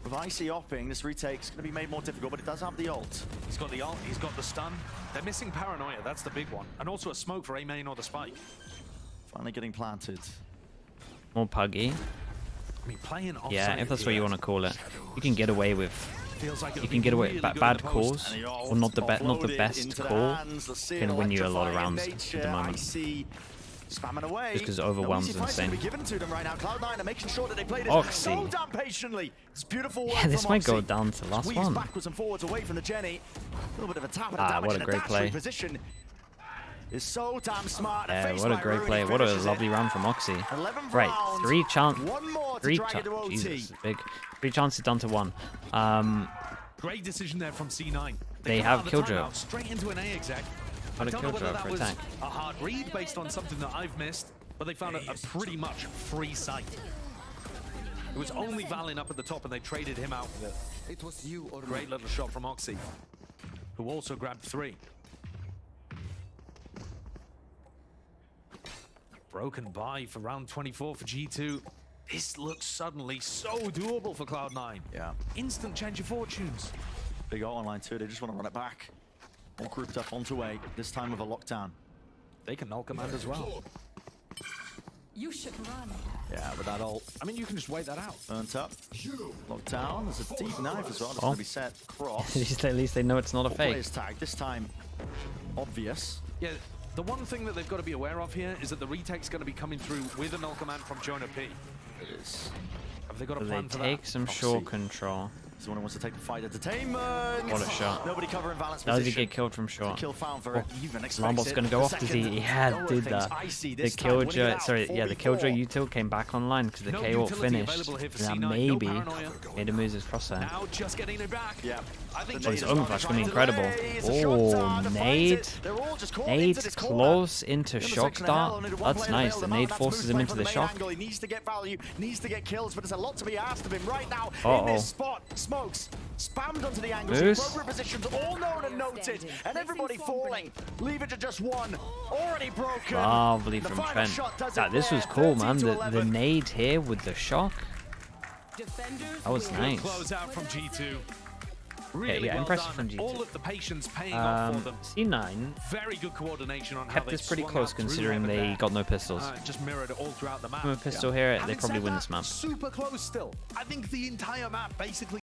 [SPEAKER 3] With Icy opping, this retake's going to be made more difficult, but it does have the ult.
[SPEAKER 1] He's got the ult, he's got the stun. They're missing paranoia, that's the big one. And also a smoke for A main or the spike.
[SPEAKER 3] Finally getting planted.
[SPEAKER 2] More puggy.
[SPEAKER 1] I mean, playing offside,
[SPEAKER 2] yeah, if that's what you want to call it. You can get away with. You can get away with bad calls, or not the best call can win you a lot of rounds at the moment.
[SPEAKER 3] Spamming away.
[SPEAKER 2] Just because overwhelms insane.
[SPEAKER 3] Given to them right now. Cloud9 are making sure that they play this
[SPEAKER 2] Oxy.
[SPEAKER 3] so damn patiently. It's beautiful work
[SPEAKER 2] Yeah, this
[SPEAKER 3] from
[SPEAKER 2] might go
[SPEAKER 3] Oxy.
[SPEAKER 2] down to the last
[SPEAKER 3] Squeeze
[SPEAKER 2] one.
[SPEAKER 3] backwards and forwards away from the Jenny. A little bit of a tap and a damage
[SPEAKER 2] what a
[SPEAKER 3] and
[SPEAKER 2] great play.
[SPEAKER 3] Position is so damn smart.
[SPEAKER 2] Yeah, what a great play. What a lovely round from Oxy. Right, three chances. Jesus, this is big. 3 chances down to 1.
[SPEAKER 1] Great decision there from C9.
[SPEAKER 2] They have Killjoy.
[SPEAKER 1] Straight into an A exec.
[SPEAKER 2] What
[SPEAKER 1] I
[SPEAKER 2] a
[SPEAKER 1] don't know whether
[SPEAKER 2] Killjoy
[SPEAKER 1] that
[SPEAKER 2] for
[SPEAKER 1] was
[SPEAKER 2] attack.
[SPEAKER 1] a hard read based on something that I've missed, but they found a pretty much free site. It was only Valin up at the top, and they traded him out with it.
[SPEAKER 5] It was you or
[SPEAKER 1] Great little shot from Oxy, who also grabbed 3. Broken by for round 24 for G2. This looks suddenly so doable for Cloud9.
[SPEAKER 3] Yeah.
[SPEAKER 1] Instant change of fortunes.
[SPEAKER 3] Big ult online too. They just want to run it back. All grouped up onto A. This time with a lockdown.
[SPEAKER 1] They can null command as well.
[SPEAKER 6] You should run.
[SPEAKER 3] Yeah, with that ult.
[SPEAKER 1] I mean, you can just wait that out.
[SPEAKER 3] Burnt up. Locked down. There's a deep knife as well. That's going to be set cross.
[SPEAKER 2] At least they know it's not a fake.
[SPEAKER 3] Player's tag. This time, obvious.
[SPEAKER 1] Yeah, the one thing that they've got to be aware of here is that the retake's going to be coming through with a null command from Jonah P.
[SPEAKER 3] It is.
[SPEAKER 1] Have they got a
[SPEAKER 2] So
[SPEAKER 1] plan
[SPEAKER 2] they
[SPEAKER 1] for
[SPEAKER 2] take
[SPEAKER 1] that?
[SPEAKER 2] some short control.
[SPEAKER 3] Someone who wants to take the fight. Entertainment.
[SPEAKER 2] What a shot.
[SPEAKER 3] Nobody covering Valence
[SPEAKER 2] How does he
[SPEAKER 3] position.
[SPEAKER 2] get killed from short?
[SPEAKER 3] Kill found for even
[SPEAKER 2] Lambot's going to go off. Does he? He had did that. The Killjoy, sorry, yeah, the Killjoy util came back online because the KO finished. And that maybe made him lose his crosshair.
[SPEAKER 1] Now just getting it back.
[SPEAKER 3] Yeah.
[SPEAKER 1] I think
[SPEAKER 2] Oh, his own flash going to be incredible. Oh, nade. Nade close into shock dart. That's nice. The nade forces him into the shock.
[SPEAKER 3] He needs to get value, needs to get kills, but there's a lot to be asked of him right now in this spot. Smokes spammed onto the angles, appropriate positions, all known and noted, and everybody falling. Leave it to just one. Already broken.
[SPEAKER 2] Lovely from Trent. This was cool, man. The nade here with the shock. That was nice.
[SPEAKER 1] Close out from G2. Really
[SPEAKER 2] yeah,
[SPEAKER 1] well
[SPEAKER 2] impressive
[SPEAKER 1] done.
[SPEAKER 2] from G2.
[SPEAKER 1] All of the patience paying off for them.
[SPEAKER 2] C9
[SPEAKER 1] Very good coordination on how
[SPEAKER 2] kept
[SPEAKER 1] they
[SPEAKER 2] this pretty
[SPEAKER 1] swung
[SPEAKER 2] close
[SPEAKER 1] out through
[SPEAKER 2] considering
[SPEAKER 1] heaven
[SPEAKER 2] they
[SPEAKER 1] there.
[SPEAKER 2] got no pistols.
[SPEAKER 1] Just mirrored it all throughout the map.
[SPEAKER 2] From a pistol here, they
[SPEAKER 1] Having
[SPEAKER 2] probably
[SPEAKER 1] said
[SPEAKER 2] win
[SPEAKER 1] that,
[SPEAKER 2] this map.
[SPEAKER 1] Super close still. I think the entire map basically